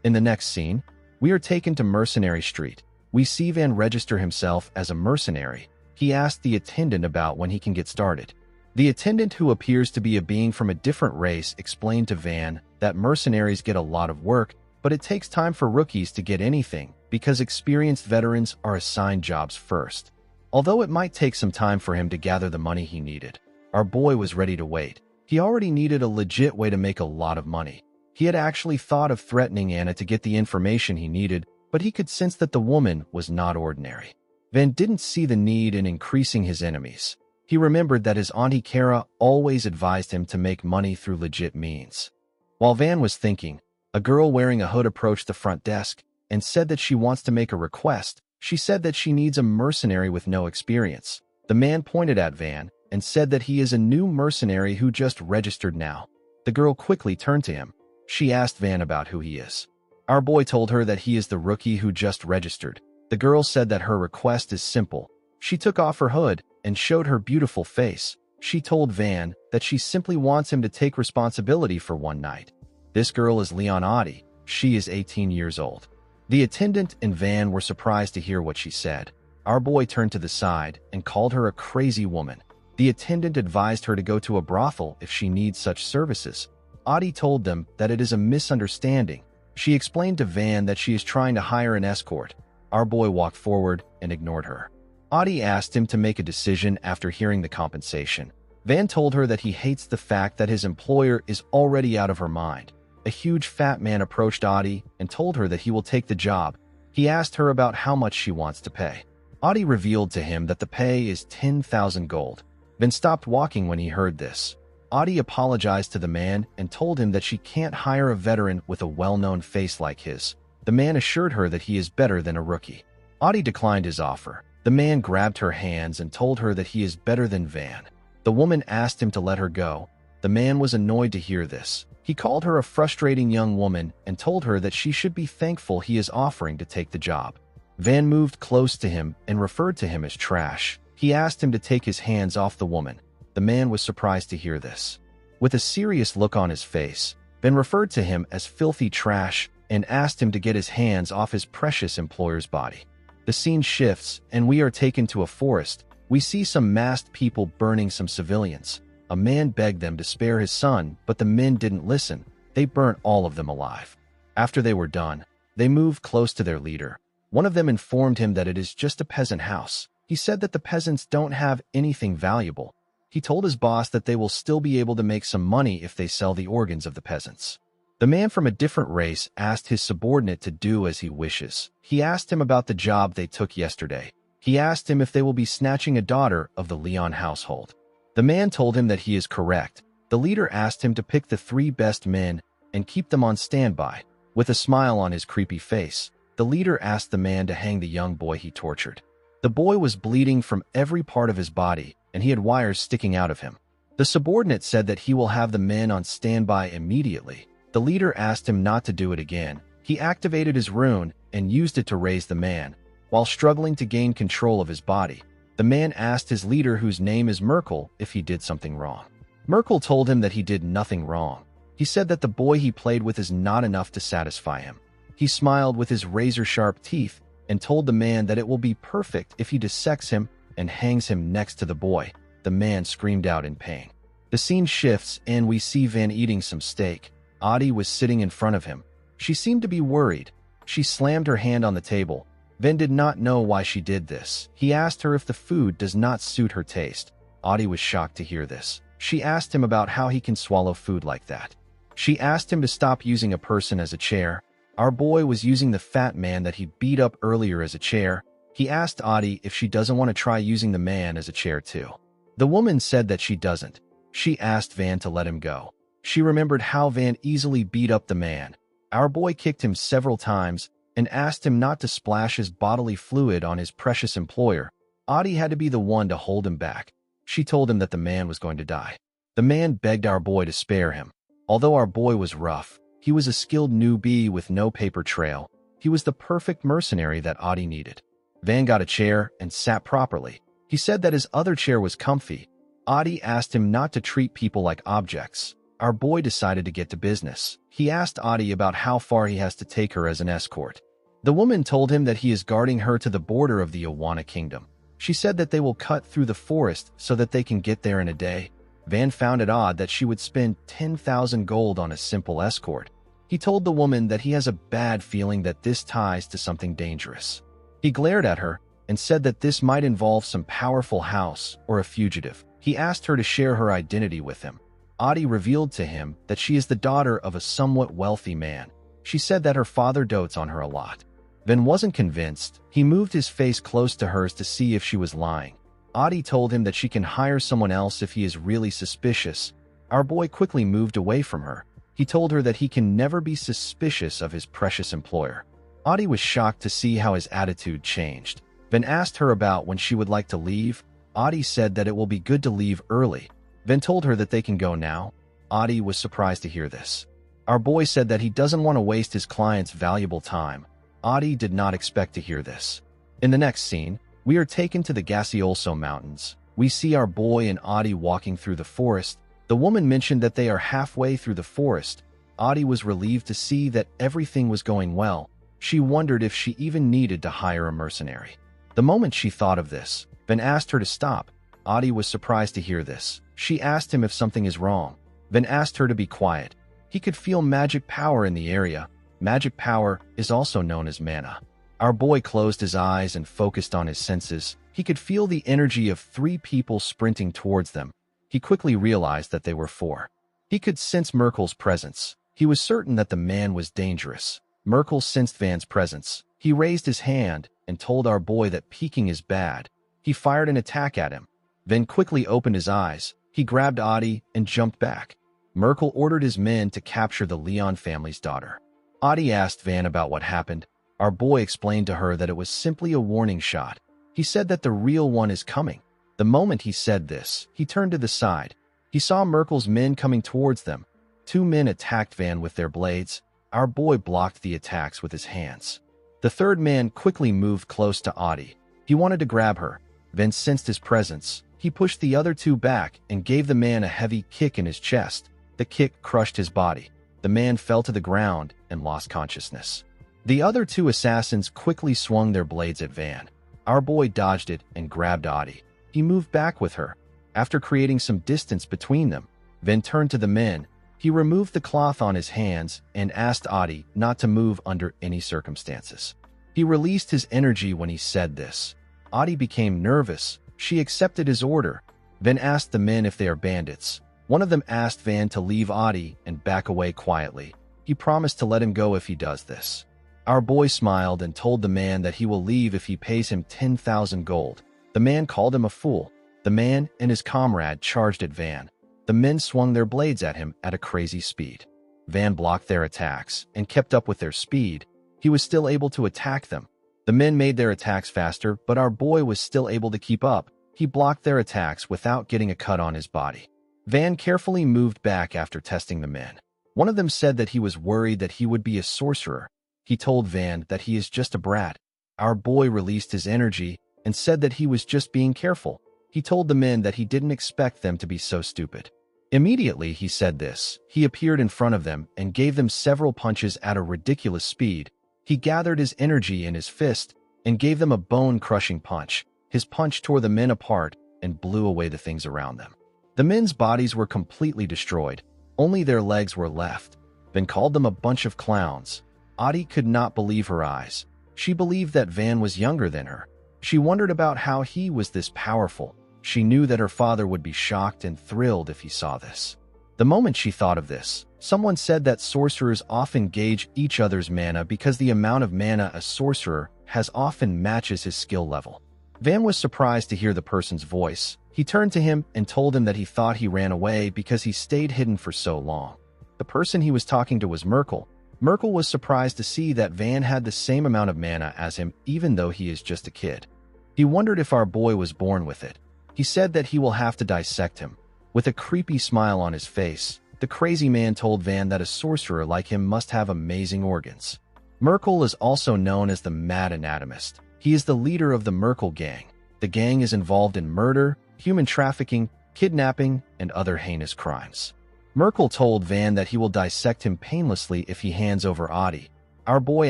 In the next scene, we are taken to Mercenary Street. We see Van register himself as a mercenary. He asked the attendant about when he can get started. The attendant, who appears to be a being from a different race, explained to Van that mercenaries get a lot of work, but it takes time for rookies to get anything because experienced veterans are assigned jobs first. Although it might take some time for him to gather the money he needed, our boy was ready to wait. He already needed a legit way to make a lot of money. He had actually thought of threatening Anna to get the information he needed, but he could sense that the woman was not ordinary. Van didn't see the need in increasing his enemies. He remembered that his Auntie Kara always advised him to make money through legit means. While Van was thinking, a girl wearing a hood approached the front desk and said that she wants to make a request. She said that she needs a mercenary with no experience. The man pointed at Van and said that he is a new mercenary who just registered now. The girl quickly turned to him. She asked Van about who he is. Our boy told her that he is the rookie who just registered. The girl said that her request is simple. She took off her hood and showed her beautiful face. She told Van that she simply wants him to take responsibility for one night. This girl is Leonati. She is 18 years old. The attendant and Van were surprised to hear what she said. Our boy turned to the side and called her a crazy woman. The attendant advised her to go to a brothel if she needs such services. Audie told them that it is a misunderstanding. She explained to Van that she is trying to hire an escort. Our boy walked forward and ignored her. Audie asked him to make a decision after hearing the compensation. Van told her that he hates the fact that his employer is already out of her mind. A huge fat man approached Audie and told her that he will take the job. He asked her about how much she wants to pay. Audie revealed to him that the pay is 10,000 gold. Van stopped walking when he heard this. Audie apologized to the man and told him that she can't hire a veteran with a well-known face like his. The man assured her that he is better than a rookie. Audie declined his offer. The man grabbed her hands and told her that he is better than Van. The woman asked him to let her go. The man was annoyed to hear this. He called her a frustrating young woman and told her that she should be thankful he is offering to take the job. Van moved close to him and referred to him as trash. He asked him to take his hands off the woman. The man was surprised to hear this. With a serious look on his face, Van referred to him as filthy trash and asked him to get his hands off his precious employer's body. The scene shifts and we are taken to a forest. We see some masked people burning some civilians. A man begged them to spare his son, but the men didn't listen. They burnt all of them alive. After they were done, they moved close to their leader. One of them informed him that it is just a peasant house. He said that the peasants don't have anything valuable. He told his boss that they will still be able to make some money if they sell the organs of the peasants. The man from a different race asked his subordinate to do as he wishes. He asked him about the job they took yesterday. He asked him if they will be snatching a daughter of the Leon household. The man told him that he is correct. The leader asked him to pick the 3 best men and keep them on standby. With a smile on his creepy face, the leader asked the man to hang the young boy he tortured. The boy was bleeding from every part of his body, and he had wires sticking out of him. The subordinate said that he will have the men on standby immediately. The leader asked him not to do it again. He activated his rune and used it to raise the man. While struggling to gain control of his body, the man asked his leader, whose name is Merkel, if he did something wrong. Merkel told him that he did nothing wrong. He said that the boy he played with is not enough to satisfy him. He smiled with his razor-sharp teeth and told the man that it will be perfect if he dissects him and hangs him next to the boy. The man screamed out in pain. The scene shifts and we see Van eating some steak. Audie was sitting in front of him. She seemed to be worried. She slammed her hand on the table. Van did not know why she did this. He asked her if the food does not suit her taste. Audie was shocked to hear this. She asked him about how he can swallow food like that. She asked him to stop using a person as a chair. Our boy was using the fat man that he beat up earlier as a chair. He asked Audie if she doesn't want to try using the man as a chair too. The woman said that she doesn't. She asked Van to let him go. She remembered how Van easily beat up the man. Our boy kicked him several times and asked him not to splash his bodily fluid on his precious employer. Audie had to be the one to hold him back. She told him that the man was going to die. The man begged our boy to spare him. Although our boy was rough, he was a skilled newbie with no paper trail. He was the perfect mercenary that Audie needed. Van got a chair and sat properly. He said that his other chair was comfy. Audie asked him not to treat people like objects. Our boy decided to get to business. He asked Audie about how far he has to take her as an escort. The woman told him that he is guarding her to the border of the Awana kingdom. She said that they will cut through the forest so that they can get there in a day. Van found it odd that she would spend 10,000 gold on a simple escort. He told the woman that he has a bad feeling that this ties to something dangerous. He glared at her and said that this might involve some powerful house or a fugitive. He asked her to share her identity with him. Audie revealed to him that she is the daughter of a somewhat wealthy man. She said that her father dotes on her a lot. Van wasn't convinced. He moved his face close to hers to see if she was lying. Audie told him that she can hire someone else if he is really suspicious. Our boy quickly moved away from her. He told her that he can never be suspicious of his precious employer. Audie was shocked to see how his attitude changed. Van asked her about when she would like to leave. Audie said that it will be good to leave early. Van told her that they can go now. Audie was surprised to hear this. Our boy said that he doesn't want to waste his client's valuable time. Audie did not expect to hear this. In the next scene, we are taken to the Gassiolso Mountains. We see our boy and Audie walking through the forest. The woman mentioned that they are halfway through the forest. Audie was relieved to see that everything was going well. She wondered if she even needed to hire a mercenary. The moment she thought of this, Van asked her to stop. Audie was surprised to hear this. She asked him if something is wrong. Van asked her to be quiet. He could feel magic power in the area. Magic power is also known as mana. Our boy closed his eyes and focused on his senses. He could feel the energy of 3 people sprinting towards them. He quickly realized that they were 4. He could sense Merkel's presence. He was certain that the man was dangerous. Merkel sensed Van's presence. He raised his hand and told our boy that peeking is bad. He fired an attack at him. Van quickly opened his eyes. He grabbed Audie and jumped back. Merkel ordered his men to capture the Leon family's daughter. Audie asked Van about what happened. Our boy explained to her that it was simply a warning shot. He said that the real one is coming. The moment he said this, he turned to the side. He saw Merkel's men coming towards them. 2 men attacked Van with their blades. Our boy blocked the attacks with his hands. The 3rd man quickly moved close to Audie. He wanted to grab her. Van sensed his presence. He pushed the other 2 back and gave the man a heavy kick in his chest. The kick crushed his body. The man fell to the ground and lost consciousness. The other 2 assassins quickly swung their blades at Van. Our boy dodged it and grabbed Audie. He moved back with her. After creating some distance between them, Van turned to the men. He removed the cloth on his hands and asked Audie not to move under any circumstances. He released his energy when he said this. Audie became nervous. She accepted his order. Van asked the men if they are bandits. One of them asked Van to leave Audie and back away quietly. He promised to let him go if he does this. Our boy smiled and told the man that he will leave if he pays him 10,000 gold. The man called him a fool. The man and his comrade charged at Van. The men swung their blades at him at a crazy speed. Van blocked their attacks and kept up with their speed. He was still able to attack them. The men made their attacks faster, but our boy was still able to keep up. He blocked their attacks without getting a cut on his body. Van carefully moved back after testing the men. One of them said that he was worried that he would be a sorcerer. He told Van that he is just a brat. Our boy released his energy and said that he was just being careful. He told the men that he didn't expect them to be so stupid. Immediately he said this. He appeared in front of them and gave them several punches at a ridiculous speed. He gathered his energy in his fist and gave them a bone-crushing punch. His punch tore the men apart and blew away the things around them. The men's bodies were completely destroyed. Only their legs were left. Van called them a bunch of clowns. Audie could not believe her eyes. She believed that Van was younger than her. She wondered about how he was this powerful. She knew that her father would be shocked and thrilled if he saw this. The moment she thought of this, someone said that sorcerers often gauge each other's mana because the amount of mana a sorcerer has often matches his skill level. Van was surprised to hear the person's voice. He turned to him and told him that he thought he ran away because he stayed hidden for so long. The person he was talking to was Merkel. Merkel was surprised to see that Van had the same amount of mana as him even though he is just a kid. He wondered if our boy was born with it. He said that he will have to dissect him. With a creepy smile on his face, the crazy man told Van that a sorcerer like him must have amazing organs. Merkel is also known as the Mad Anatomist. He is the leader of the Merkel gang. The gang is involved in murder, human trafficking, kidnapping, and other heinous crimes. Merkel told Van that he will dissect him painlessly if he hands over Audie. Our boy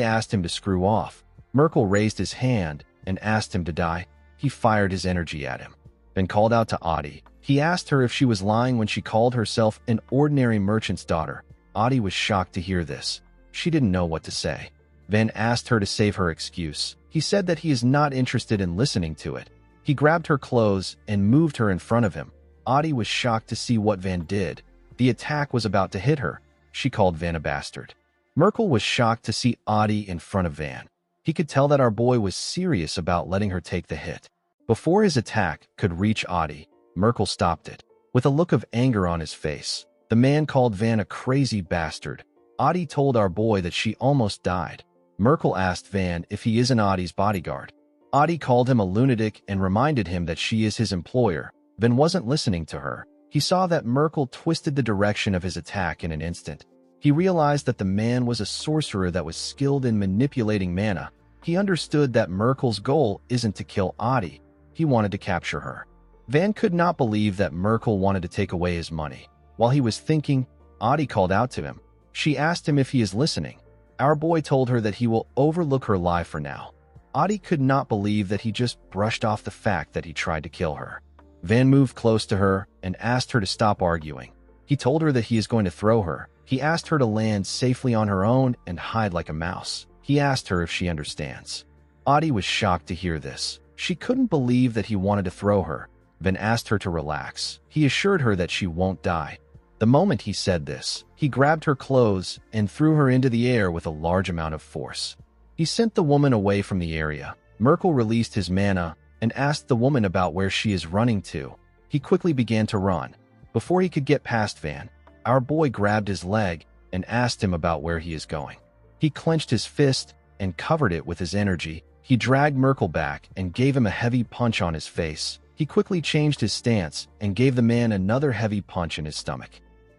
asked him to screw off. Merkel raised his hand and asked him to die. He fired his energy at him, then called out to Audie. He asked her if she was lying when she called herself an ordinary merchant's daughter. Audie was shocked to hear this. She didn't know what to say. Van asked her to save her excuse. He said that he is not interested in listening to it. He grabbed her clothes and moved her in front of him. Audie was shocked to see what Van did. The attack was about to hit her. She called Van a bastard. Merkel was shocked to see Audie in front of Van. He could tell that our boy was serious about letting her take the hit. Before his attack could reach Audie, Merkel stopped it. With a look of anger on his face, the man called Van a crazy bastard. Audie told our boy that she almost died. Merkel asked Van if he isn't Audie's bodyguard. Audie called him a lunatic and reminded him that she is his employer. Van wasn't listening to her. He saw that Merkel twisted the direction of his attack in an instant. He realized that the man was a sorcerer that was skilled in manipulating mana. He understood that Merkel's goal isn't to kill Audie. He wanted to capture her. Van could not believe that Merkel wanted to take away his money. While he was thinking, Audie called out to him. She asked him if he is listening. Our boy told her that he will overlook her lie for now. Audie could not believe that he just brushed off the fact that he tried to kill her. Van moved close to her and asked her to stop arguing. He told her that he is going to throw her. He asked her to land safely on her own and hide like a mouse. He asked her if she understands. Audie was shocked to hear this. She couldn't believe that he wanted to throw her. Van asked her to relax. He assured her that she won't die. The moment he said this, he grabbed her clothes and threw her into the air with a large amount of force. He sent the woman away from the area. Merkel released his mana and asked the woman about where she is running to. He quickly began to run. Before he could get past Van, our boy grabbed his leg and asked him about where he is going. He clenched his fist and covered it with his energy. He dragged Merkel back and gave him a heavy punch on his face. He quickly changed his stance and gave the man another heavy punch in his stomach.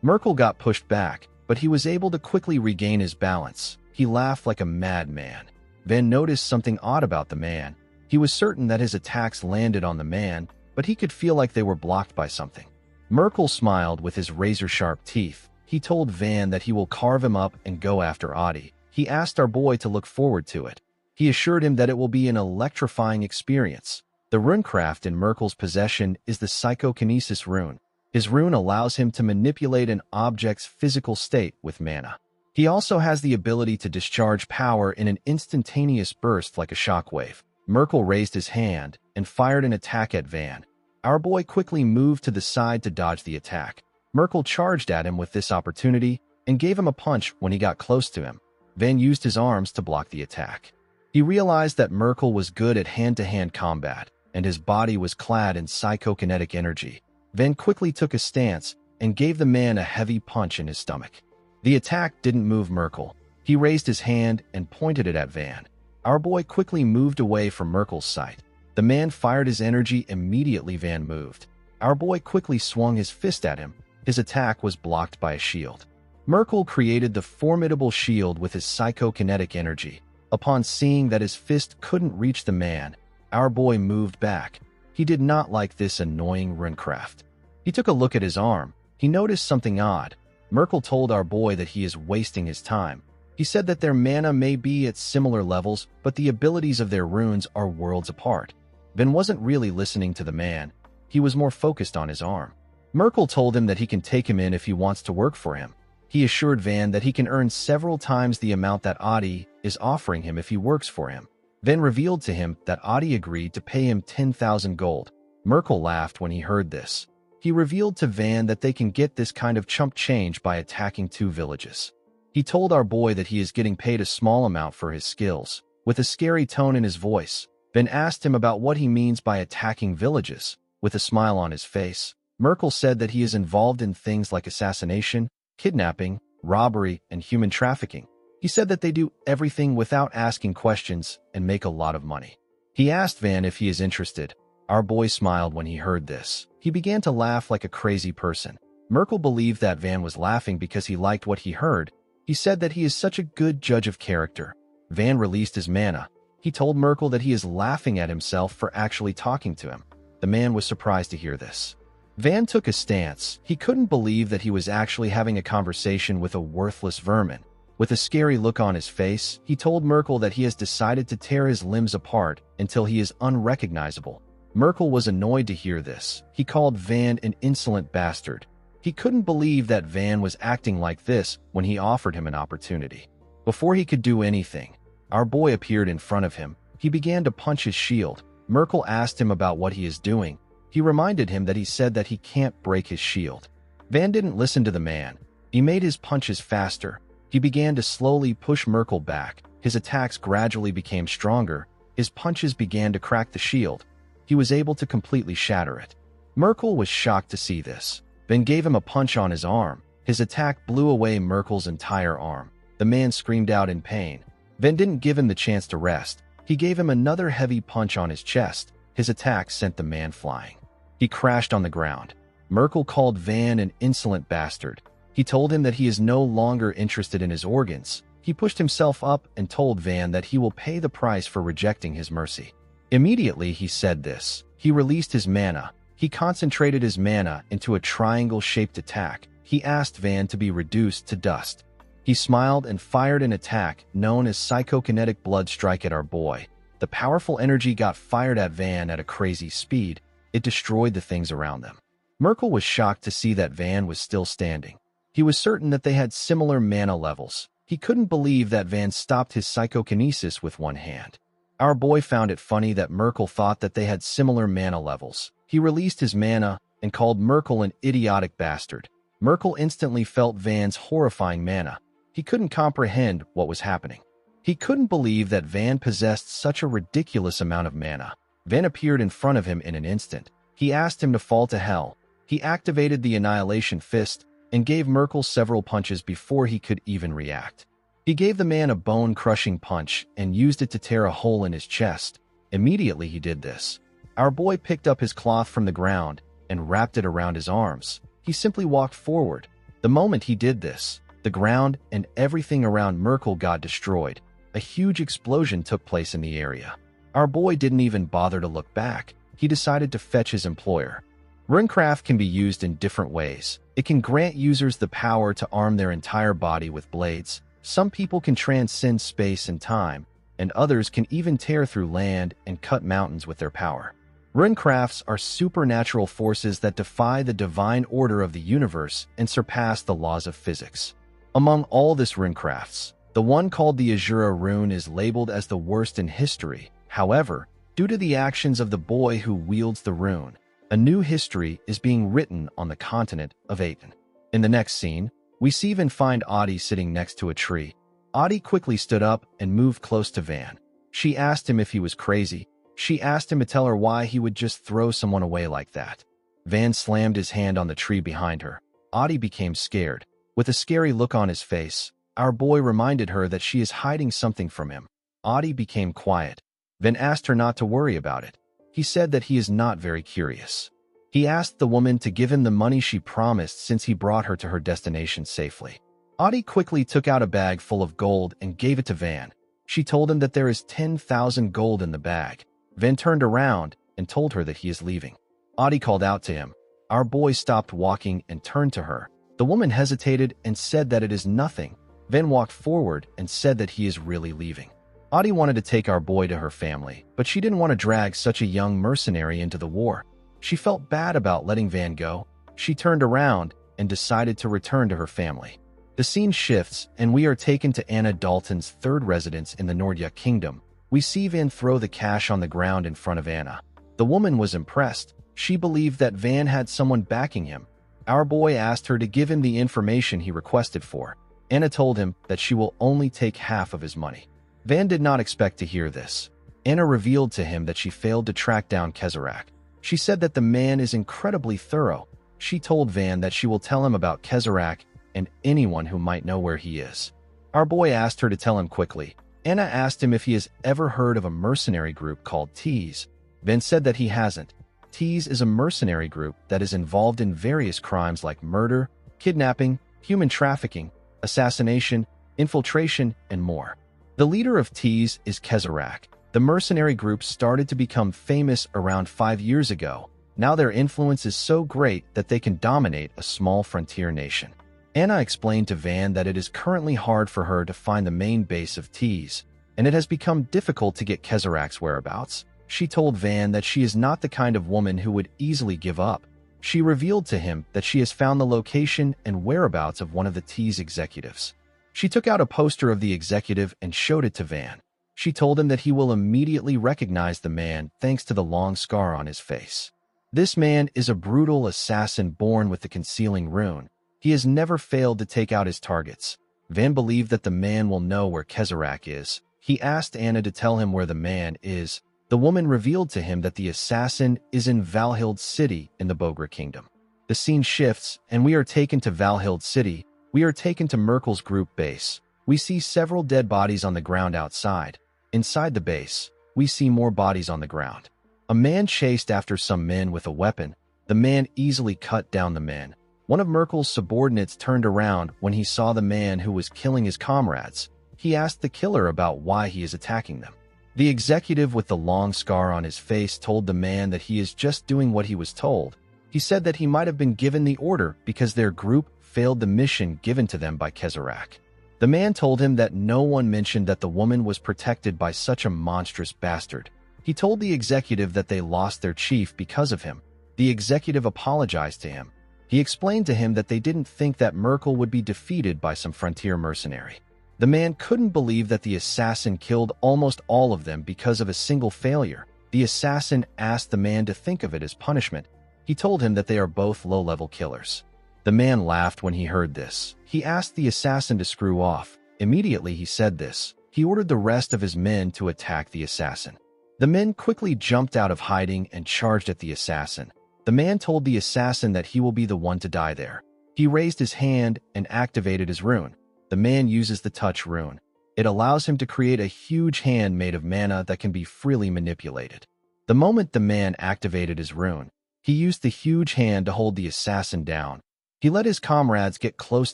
Merkel got pushed back, but he was able to quickly regain his balance. He laughed like a madman. Van noticed something odd about the man. He was certain that his attacks landed on the man, but he could feel like they were blocked by something. Merkel smiled with his razor-sharp teeth. He told Van that he will carve him up and go after Audie. He asked our boy to look forward to it. He assured him that it will be an electrifying experience. The runecraft in Merkel's possession is the psychokinesis rune. His rune allows him to manipulate an object's physical state with mana. He also has the ability to discharge power in an instantaneous burst like a shockwave. Merkel raised his hand and fired an attack at Van. Our boy quickly moved to the side to dodge the attack. Merkel charged at him with this opportunity and gave him a punch when he got close to him. Van used his arms to block the attack. He realized that Merkel was good at hand-to-hand combat, and his body was clad in psychokinetic energy. Van quickly took a stance and gave the man a heavy punch in his stomach. The attack didn't move Merkel. He raised his hand and pointed it at Van. Our boy quickly moved away from Merkel's sight. The man fired his energy immediately. Van moved. Our boy quickly swung his fist at him. His attack was blocked by a shield. Merkel created the formidable shield with his psychokinetic energy. Upon seeing that his fist couldn't reach the man, our boy moved back. He did not like this annoying runecraft. He took a look at his arm. He noticed something odd. Merkel told our boy that he is wasting his time. He said that their mana may be at similar levels, but the abilities of their runes are worlds apart. Van wasn't really listening to the man. He was more focused on his arm. Merkel told him that he can take him in if he wants to work for him. He assured Van that he can earn several times the amount that Audie is offering him if he works for him. Van revealed to him that Audie agreed to pay him 10,000 gold. Merkel laughed when he heard this. He revealed to Van that they can get this kind of chump change by attacking 2 villages. He told our boy that he is getting paid a small amount for his skills. With a scary tone in his voice, Van asked him about what he means by attacking villages. With a smile on his face, Merkel said that he is involved in things like assassination, kidnapping, robbery, and human trafficking. He said that they do everything without asking questions and make a lot of money. He asked Van if he is interested. Our boy smiled when he heard this. He began to laugh like a crazy person. Merkel believed that Van was laughing because he liked what he heard. He said that he is such a good judge of character. Van released his mana. He told Merkel that he is laughing at himself for actually talking to him. The man was surprised to hear this. Van took a stance. He couldn't believe that he was actually having a conversation with a worthless vermin. With a scary look on his face, he told Merkel that he has decided to tear his limbs apart until he is unrecognizable. Merkel was annoyed to hear this. He called Van an insolent bastard. He couldn't believe that Van was acting like this when he offered him an opportunity. Before he could do anything, our boy appeared in front of him. He began to punch his shield. Merkel asked him about what he is doing. He reminded him that he said that he can't break his shield. Van didn't listen to the man. He made his punches faster. He began to slowly push Merkel back. His attacks gradually became stronger. His punches began to crack the shield. He was able to completely shatter it. Merkel was shocked to see this. Van gave him a punch on his arm. His attack blew away Merkel's entire arm. The man screamed out in pain. Van didn't give him the chance to rest. He gave him another heavy punch on his chest. His attack sent the man flying. He crashed on the ground. Merkel called Van an insolent bastard. He told him that he is no longer interested in his organs. He pushed himself up and told Van that he will pay the price for rejecting his mercy. Immediately he said this. He released his mana. He concentrated his mana into a triangle-shaped attack. He asked Van to be reduced to dust. He smiled and fired an attack known as Psychokinetic Blood Strike at our boy. The powerful energy got fired at Van at a crazy speed. It destroyed the things around them. Merkel was shocked to see that Van was still standing. He was certain that they had similar mana levels. He couldn't believe that Van stopped his psychokinesis with one hand. Our boy found it funny that Merkel thought that they had similar mana levels. He released his mana and called Merkel an idiotic bastard. Merkel instantly felt Van's horrifying mana. He couldn't comprehend what was happening. He couldn't believe that Van possessed such a ridiculous amount of mana. Van appeared in front of him in an instant. He asked him to fall to hell. He activated the Annihilation Fist and gave Merkel several punches before he could even react. He gave the man a bone-crushing punch and used it to tear a hole in his chest. Immediately he did this. Our boy picked up his cloth from the ground and wrapped it around his arms. He simply walked forward. The moment he did this, the ground and everything around Merkel got destroyed. A huge explosion took place in the area. Our boy didn't even bother to look back. He decided to fetch his employer. Runecraft can be used in different ways. It can grant users the power to arm their entire body with blades. Some people can transcend space and time, and others can even tear through land and cut mountains with their power. Runecrafts are supernatural forces that defy the divine order of the universe and surpass the laws of physics. Among all this runecrafts, the one called the Azura rune is labeled as the worst in history. However, due to the actions of the boy who wields the rune, a new history is being written on the continent of Aten. In the next scene, we see Van find Audie sitting next to a tree. Audie quickly stood up and moved close to Van. She asked him if he was crazy. She asked him to tell her why he would just throw someone away like that. Van slammed his hand on the tree behind her. Audie became scared. With a scary look on his face, our boy reminded her that she is hiding something from him. Audie became quiet. Van asked her not to worry about it. He said that he is not very curious. He asked the woman to give him the money she promised since he brought her to her destination safely. Audie quickly took out a bag full of gold and gave it to Van. She told him that there is 10,000 gold in the bag. Van turned around and told her that he is leaving. Audie called out to him. Our boy stopped walking and turned to her. The woman hesitated and said that it is nothing. Van walked forward and said that he is really leaving. Audie wanted to take our boy to her family, but she didn't want to drag such a young mercenary into the war. She felt bad about letting Van go. She turned around and decided to return to her family. The scene shifts, and we are taken to Anna Dalton's third residence in the Nordya Kingdom. We see Van throw the cash on the ground in front of Anna. The woman was impressed. She believed that Van had someone backing him. Our boy asked her to give him the information he requested for. Anna told him that she will only take half of his money. Van did not expect to hear this. Anna revealed to him that she failed to track down Kezerak. She said that the man is incredibly thorough. She told Van that she will tell him about Kezerak and anyone who might know where he is. Our boy asked her to tell him quickly. Anna asked him if he has ever heard of a mercenary group called Tease. Van said that he hasn't. Tease is a mercenary group that is involved in various crimes like murder, kidnapping, human trafficking, assassination, infiltration, and more. The leader of Tease is Kezerak. The mercenary group started to become famous around 5 years ago. Now their influence is so great that they can dominate a small frontier nation. Anna explained to Van that it is currently hard for her to find the main base of T's, and it has become difficult to get Kezerak's whereabouts. She told Van that she is not the kind of woman who would easily give up. She revealed to him that she has found the location and whereabouts of one of the T's executives. She took out a poster of the executive and showed it to Van. She told him that he will immediately recognize the man thanks to the long scar on his face. This man is a brutal assassin born with the concealing rune. He has never failed to take out his targets. Van believed that the man will know where Kezerak is. He asked Anna to tell him where the man is. The woman revealed to him that the assassin is in Valhild City in the Bogra Kingdom. The scene shifts, and we are taken to Valhild City. We are taken to Merkel's group base. We see several dead bodies on the ground outside. Inside the base, we see more bodies on the ground. A man chased after some men with a weapon. The man easily cut down the men. One of Merkel's subordinates turned around when he saw the man who was killing his comrades. He asked the killer about why he is attacking them. The executive with the long scar on his face told the man that he is just doing what he was told. He said that he might have been given the order because their group failed the mission given to them by Kezerak. The man told him that no one mentioned that the woman was protected by such a monstrous bastard. He told the executive that they lost their chief because of him. The executive apologized to him. He explained to him that they didn't think that Merkel would be defeated by some frontier mercenary. The man couldn't believe that the assassin killed almost all of them because of a single failure. The assassin asked the man to think of it as punishment. He told him that they are both low-level killers. The man laughed when he heard this. He asked the assassin to screw off. Immediately he said this. He ordered the rest of his men to attack the assassin. The men quickly jumped out of hiding and charged at the assassin. The man told the assassin that he will be the one to die there. He raised his hand and activated his rune. The man uses the touch rune. It allows him to create a huge hand made of mana that can be freely manipulated. The moment the man activated his rune, he used the huge hand to hold the assassin down. He let his comrades get close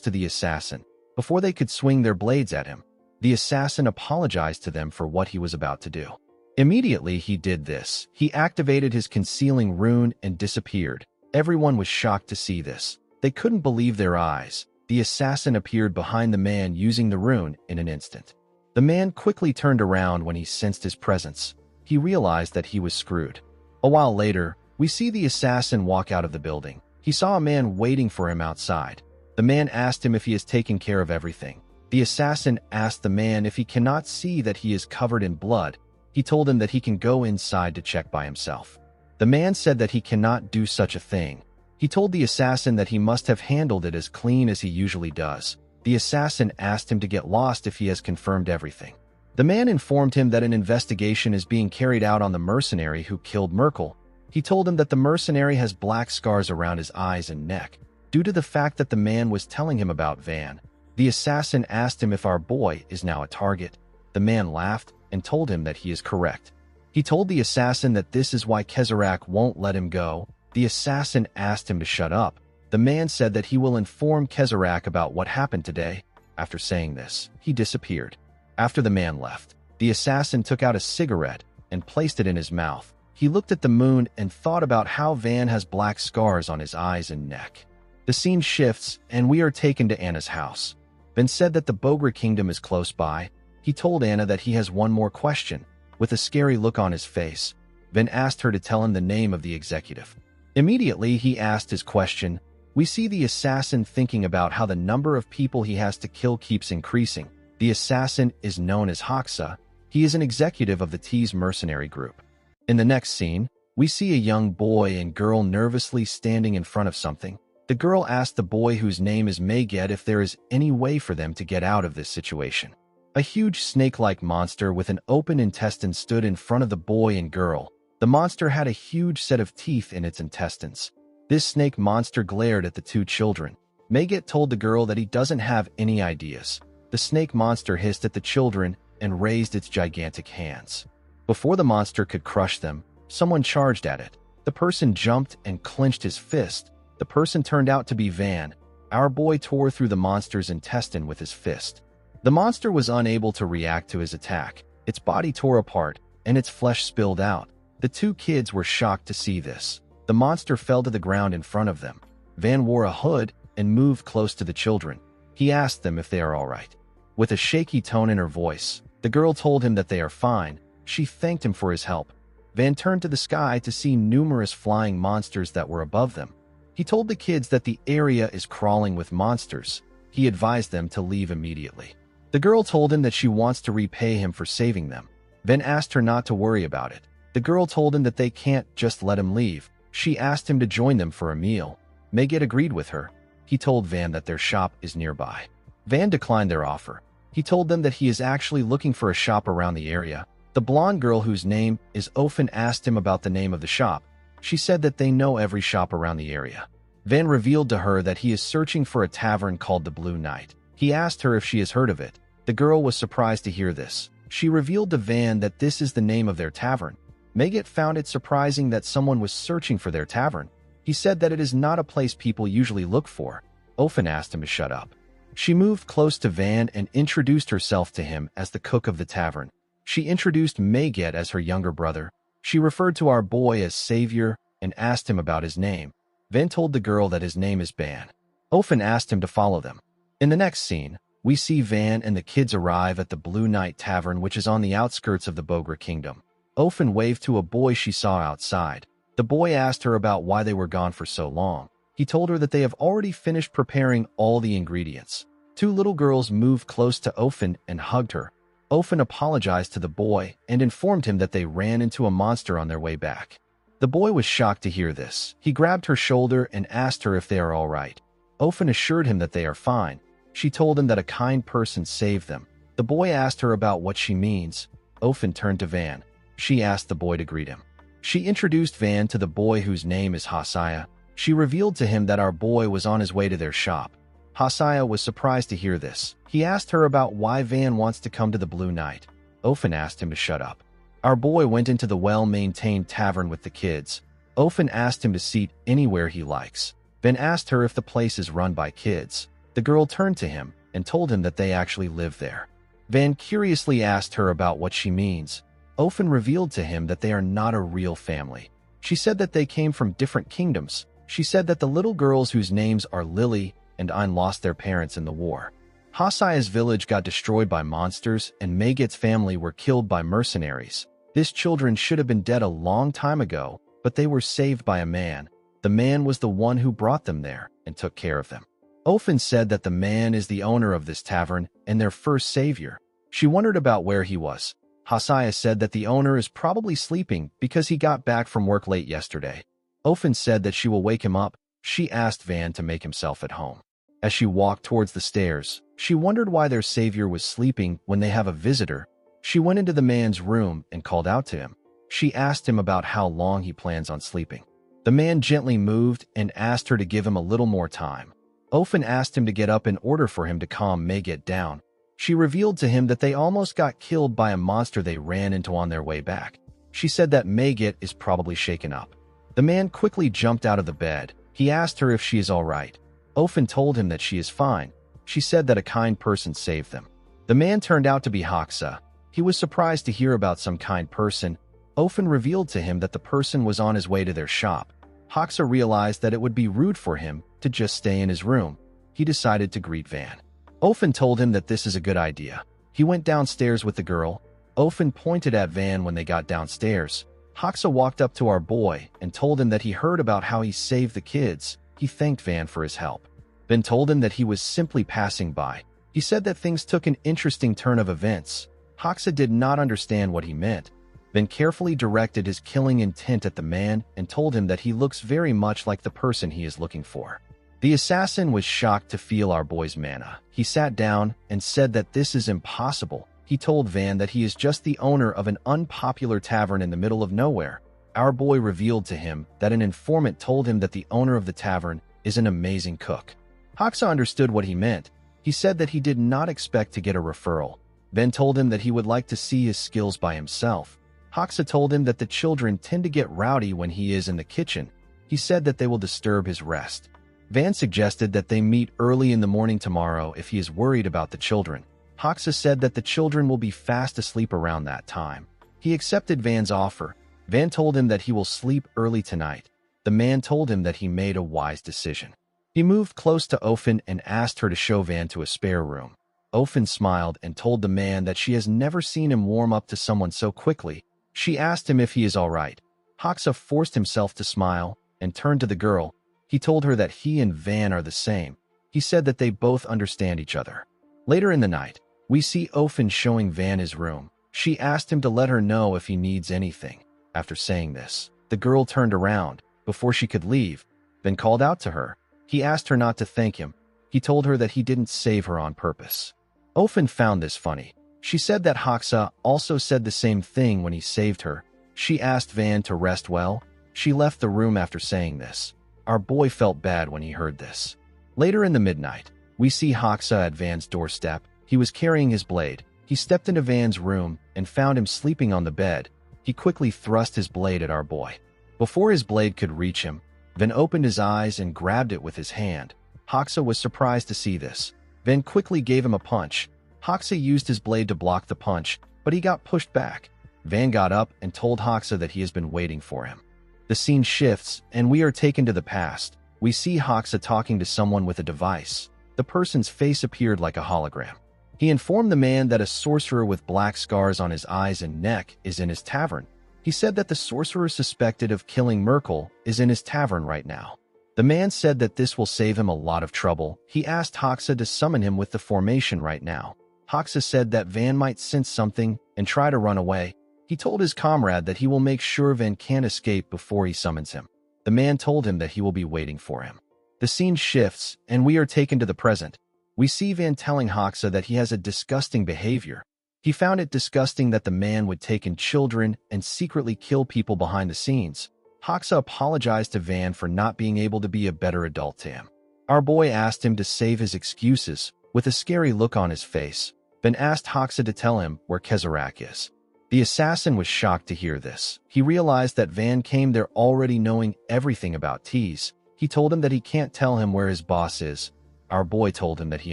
to the assassin before they could swing their blades at him. The assassin apologized to them for what he was about to do. Immediately he did this. He activated his concealing rune and disappeared. Everyone was shocked to see this. They couldn't believe their eyes. The assassin appeared behind the man using the rune in an instant. The man quickly turned around when he sensed his presence. He realized that he was screwed. A while later, we see the assassin walk out of the building. He saw a man waiting for him outside. The man asked him if he has taken care of everything. The assassin asked the man if he cannot see that he is covered in blood. He told him that he can go inside to check by himself. The man said that he cannot do such a thing. He told the assassin that he must have handled it as clean as he usually does. The assassin asked him to get lost if he has confirmed everything. The man informed him that an investigation is being carried out on the mercenary who killed Merkel. He told him that the mercenary has black scars around his eyes and neck, due to the fact that the man was telling him about Van. The assassin asked him if our boy is now a target. The man laughed and told him that he is correct. He told the assassin that this is why Kezerak won't let him go. The assassin asked him to shut up. The man said that he will inform Kezerak about what happened today. After saying this, he disappeared. After the man left, the assassin took out a cigarette and placed it in his mouth. He looked at the moon and thought about how Van has black scars on his eyes and neck. The scene shifts, and we are taken to Anna's house. Van said that the Bogra Kingdom is close by. He told Anna that he has one more question. With a scary look on his face, Van asked her to tell him the name of the executive. Immediately, he asked his question. We see the assassin thinking about how the number of people he has to kill keeps increasing. The assassin is known as Hoxa. He is an executive of the T's mercenary group. In the next scene, we see a young boy and girl nervously standing in front of something. The girl asked the boy, whose name is Mayget, if there is any way for them to get out of this situation. A huge snake-like monster with an open intestine stood in front of the boy and girl. The monster had a huge set of teeth in its intestines. This snake monster glared at the two children. Mayget told the girl that he doesn't have any ideas. The snake monster hissed at the children and raised its gigantic hands. Before the monster could crush them, someone charged at it. The person jumped and clenched his fist. The person turned out to be Van. Our boy tore through the monster's intestine with his fist. The monster was unable to react to his attack. Its body tore apart, and its flesh spilled out. The two kids were shocked to see this. The monster fell to the ground in front of them. Van wore a hood and moved close to the children. He asked them if they are all right. With a shaky tone in her voice, the girl told him that they are fine. She thanked him for his help. Van turned to the sky to see numerous flying monsters that were above them. He told the kids that the area is crawling with monsters. He advised them to leave immediately. The girl told him that she wants to repay him for saving them. Van asked her not to worry about it. The girl told him that they can't just let him leave. She asked him to join them for a meal. Megat agreed with her. He told Van that their shop is nearby. Van declined their offer. He told them that he is actually looking for a shop around the area. The blonde girl, whose name is Ofen, asked him about the name of the shop. She said that they know every shop around the area. Van revealed to her that he is searching for a tavern called the Blue Knight. He asked her if she has heard of it. The girl was surprised to hear this. She revealed to Van that this is the name of their tavern. Megat found it surprising that someone was searching for their tavern. He said that it is not a place people usually look for. Ofen asked him to shut up. She moved close to Van and introduced herself to him as the cook of the tavern. She introduced Megat as her younger brother. She referred to our boy as Savior and asked him about his name. Van told the girl that his name is Ban. Ofen asked him to follow them. In the next scene, we see Van and the kids arrive at the Blue Knight Tavern, which is on the outskirts of the Bogra Kingdom. Ofen waved to a boy she saw outside. The boy asked her about why they were gone for so long. He told her that they have already finished preparing all the ingredients. Two little girls moved close to Ofen and hugged her. Ofen apologized to the boy and informed him that they ran into a monster on their way back. The boy was shocked to hear this. He grabbed her shoulder and asked her if they are all right. Ofen assured him that they are fine. She told him that a kind person saved them. The boy asked her about what she means. Ofen turned to Van. She asked the boy to greet him. She introduced Van to the boy, whose name is Hosea. She revealed to him that our boy was on his way to their shop. Hosea was surprised to hear this. He asked her about why Van wants to come to the Blue Knight. Ofen asked him to shut up. Our boy went into the well-maintained tavern with the kids. Ofen asked him to seat anywhere he likes. Van asked her if the place is run by kids. The girl turned to him and told him that they actually live there. Van curiously asked her about what she means. Ofen revealed to him that they are not a real family. She said that they came from different kingdoms. She said that the little girls, whose names are Lily and Ein, lost their parents in the war. Hosea's village got destroyed by monsters, and Megat's family were killed by mercenaries. These children should have been dead a long time ago, but they were saved by a man. The man was the one who brought them there and took care of them. Ofen said that the man is the owner of this tavern and their first savior. She wondered about where he was. Hosea said that the owner is probably sleeping because he got back from work late yesterday. Ofen said that she will wake him up. She asked Van to make himself at home. As she walked towards the stairs, she wondered why their savior was sleeping when they have a visitor. She went into the man's room and called out to him. She asked him about how long he plans on sleeping. The man gently moved and asked her to give him a little more time. Ofen asked him to get up in order for him to calm Megat down. She revealed to him that they almost got killed by a monster they ran into on their way back. She said that Megat is probably shaken up. The man quickly jumped out of the bed. He asked her if she is all right. Ofen told him that she is fine. She said that a kind person saved them. The man turned out to be Hoxa. He was surprised to hear about some kind person. Ofen revealed to him that the person was on his way to their shop. Hoxa realized that it would be rude for him to just stay in his room. He decided to greet Van. Ofen told him that this is a good idea. He went downstairs with the girl. Ofen pointed at Van when they got downstairs. Hoxa walked up to our boy and told him that he heard about how he saved the kids. He thanked Van for his help. Van told him that he was simply passing by. He said that things took an interesting turn of events. Hoxa did not understand what he meant. Van carefully directed his killing intent at the man and told him that he looks very much like the person he is looking for. The assassin was shocked to feel our boy's mana. He sat down and said that this is impossible. He told Van that he is just the owner of an unpopular tavern in the middle of nowhere. Our boy revealed to him that an informant told him that the owner of the tavern is an amazing cook. Hoxa understood what he meant. He said that he did not expect to get a referral. Van told him that he would like to see his skills by himself. Hoxa told him that the children tend to get rowdy when he is in the kitchen. He said that they will disturb his rest. Van suggested that they meet early in the morning tomorrow if he is worried about the children. Hoxa said that the children will be fast asleep around that time. He accepted Van's offer. Van told him that he will sleep early tonight. The man told him that he made a wise decision. He moved close to Ofen and asked her to show Van to a spare room. Ofen smiled and told the man that she has never seen him warm up to someone so quickly. She asked him if he is all right. Hoxa forced himself to smile and turned to the girl. He told her that he and Van are the same. He said that they both understand each other. Later in the night, we see Ofen showing Van his room. She asked him to let her know if he needs anything. After saying this, the girl turned around before she could leave, then called out to her. He asked her not to thank him. He told her that he didn't save her on purpose. Ofen found this funny. She said that Hoxa also said the same thing when he saved her. She asked Van to rest well. She left the room after saying this. Our boy felt bad when he heard this. Later in the midnight, we see Hoxa at Van's doorstep. He was carrying his blade. He stepped into Van's room and found him sleeping on the bed. He quickly thrust his blade at our boy. Before his blade could reach him, Van opened his eyes and grabbed it with his hand. Hoxa was surprised to see this. Van quickly gave him a punch. Hoxa used his blade to block the punch, but he got pushed back. Van got up and told Hoxa that he has been waiting for him. The scene shifts, and we are taken to the past. We see Hoxa talking to someone with a device. The person's face appeared like a hologram. He informed the man that a sorcerer with black scars on his eyes and neck is in his tavern. He said that the sorcerer suspected of killing Merkel is in his tavern right now. The man said that this will save him a lot of trouble. He asked Hoxa to summon him with the formation right now. Hoxa said that Van might sense something and try to run away. He told his comrade that he will make sure Van can't escape before he summons him. The man told him that he will be waiting for him. The scene shifts, and we are taken to the present. We see Van telling Hoxa that he has a disgusting behavior. He found it disgusting that the man would take in children and secretly kill people behind the scenes. Hoxa apologized to Van for not being able to be a better adult to him. Our boy asked him to save his excuses, with a scary look on his face. Van asked Hoxa to tell him where Kezarak is. The assassin was shocked to hear this. He realized that Van came there already knowing everything about Tease. He told him that he can't tell him where his boss is. Our boy told him that he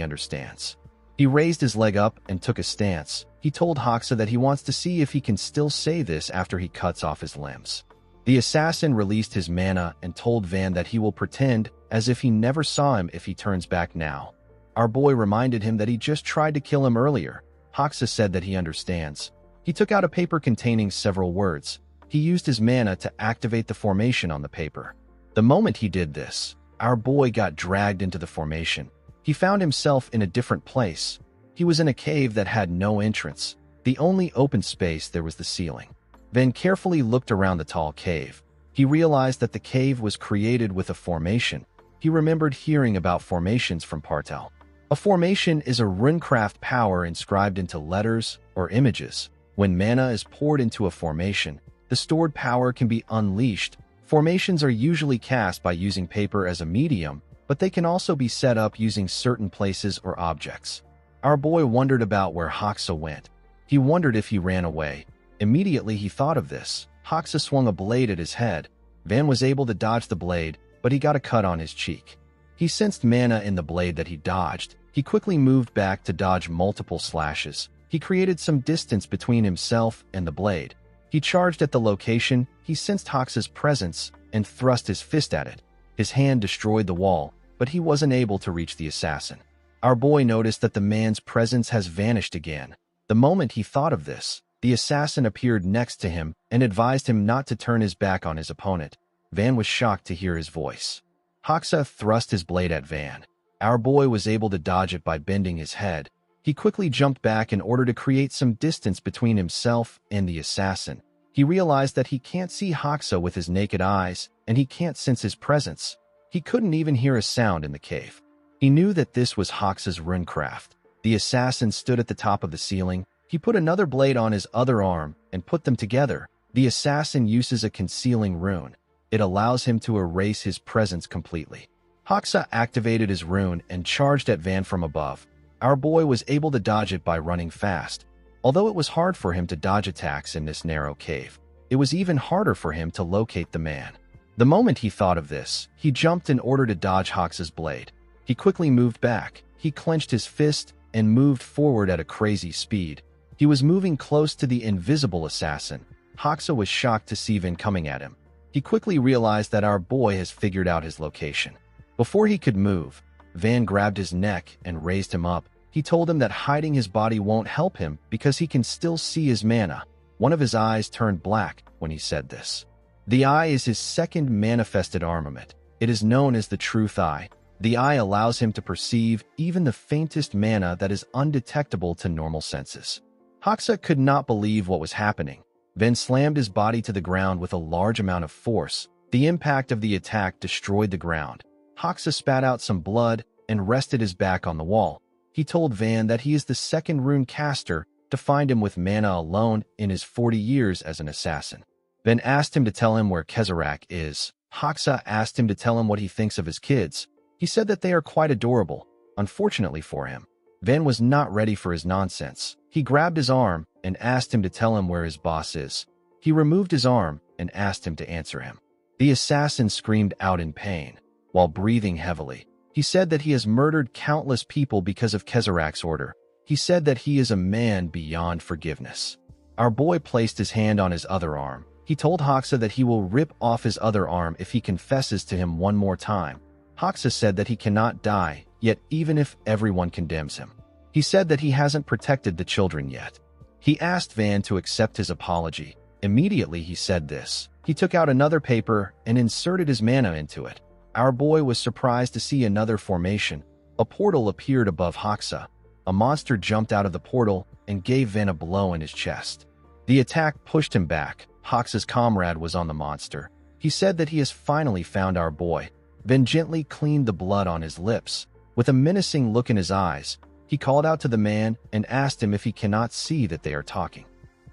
understands. He raised his leg up and took a stance. He told Hoxa that he wants to see if he can still say this after he cuts off his limbs. The assassin released his mana and told Van that he will pretend as if he never saw him if he turns back now. Our boy reminded him that he just tried to kill him earlier. Hoxa said that he understands. He took out a paper containing several words. He used his mana to activate the formation on the paper. The moment he did this, our boy got dragged into the formation. He found himself in a different place. He was in a cave that had no entrance. The only open space there was the ceiling. Van carefully looked around the tall cave. He realized that the cave was created with a formation. He remembered hearing about formations from Partel. A formation is a runecraft power inscribed into letters or images. When mana is poured into a formation, the stored power can be unleashed. Formations are usually cast by using paper as a medium, but they can also be set up using certain places or objects. Our boy wondered about where Hoxa went. He wondered if he ran away. Immediately he thought of this. Hoxa swung a blade at his head. Van was able to dodge the blade, but he got a cut on his cheek. He sensed mana in the blade that he dodged. He quickly moved back to dodge multiple slashes. He created some distance between himself and the blade. He charged at the location. He sensed Hoxa's presence and thrust his fist at it. His hand destroyed the wall, but he wasn't able to reach the assassin. Our boy noticed that the man's presence has vanished again. The moment he thought of this, the assassin appeared next to him and advised him not to turn his back on his opponent. Van was shocked to hear his voice. Hoxa thrust his blade at Van. Our boy was able to dodge it by bending his head. He quickly jumped back in order to create some distance between himself and the assassin. He realized that he can't see Hoxa with his naked eyes, and he can't sense his presence. He couldn't even hear a sound in the cave. He knew that this was Hoxa's runecraft. The assassin stood at the top of the ceiling. He put another blade on his other arm and put them together. The assassin uses a concealing rune. It allows him to erase his presence completely. Hoxa activated his rune and charged at Van from above. Our boy was able to dodge it by running fast. Although it was hard for him to dodge attacks in this narrow cave, it was even harder for him to locate the man. The moment he thought of this, he jumped in order to dodge Hoxa's blade. He quickly moved back. He clenched his fist and moved forward at a crazy speed. He was moving close to the invisible assassin. Hoxa was shocked to see Van coming at him. He quickly realized that our boy has figured out his location. Before he could move, Van grabbed his neck and raised him up. He told him that hiding his body won't help him because he can still see his mana. One of his eyes turned black when he said this. The eye is his second manifested armament. It is known as the Truth Eye. The eye allows him to perceive even the faintest mana that is undetectable to normal senses. Hoxa could not believe what was happening. Van slammed his body to the ground with a large amount of force. The impact of the attack destroyed the ground. Hoxa spat out some blood and rested his back on the wall. He told Van that he is the second rune caster to find him with mana alone in his 40 years as an assassin. Van asked him to tell him where Kezharak is. Hoxa asked him to tell him what he thinks of his kids. He said that they are quite adorable. Unfortunately for him, Van was not ready for his nonsense. He grabbed his arm and asked him to tell him where his boss is. He removed his arm and asked him to answer him. The assassin screamed out in pain, while breathing heavily. He said that he has murdered countless people because of Kezharak's order. He said that he is a man beyond forgiveness. Our boy placed his hand on his other arm. He told Hoxa that he will rip off his other arm if he confesses to him one more time. Hoxa said that he cannot die, yet even if everyone condemns him. He said that he hasn't protected the children yet. He asked Van to accept his apology. Immediately he said this. He took out another paper and inserted his mana into it. Our boy was surprised to see another formation. A portal appeared above Hoxa. A monster jumped out of the portal and gave Van a blow in his chest. The attack pushed him back. Hoxa's comrade was on the monster. He said that he has finally found our boy. Van gently cleaned the blood on his lips. With a menacing look in his eyes, he called out to the man and asked him if he cannot see that they are talking.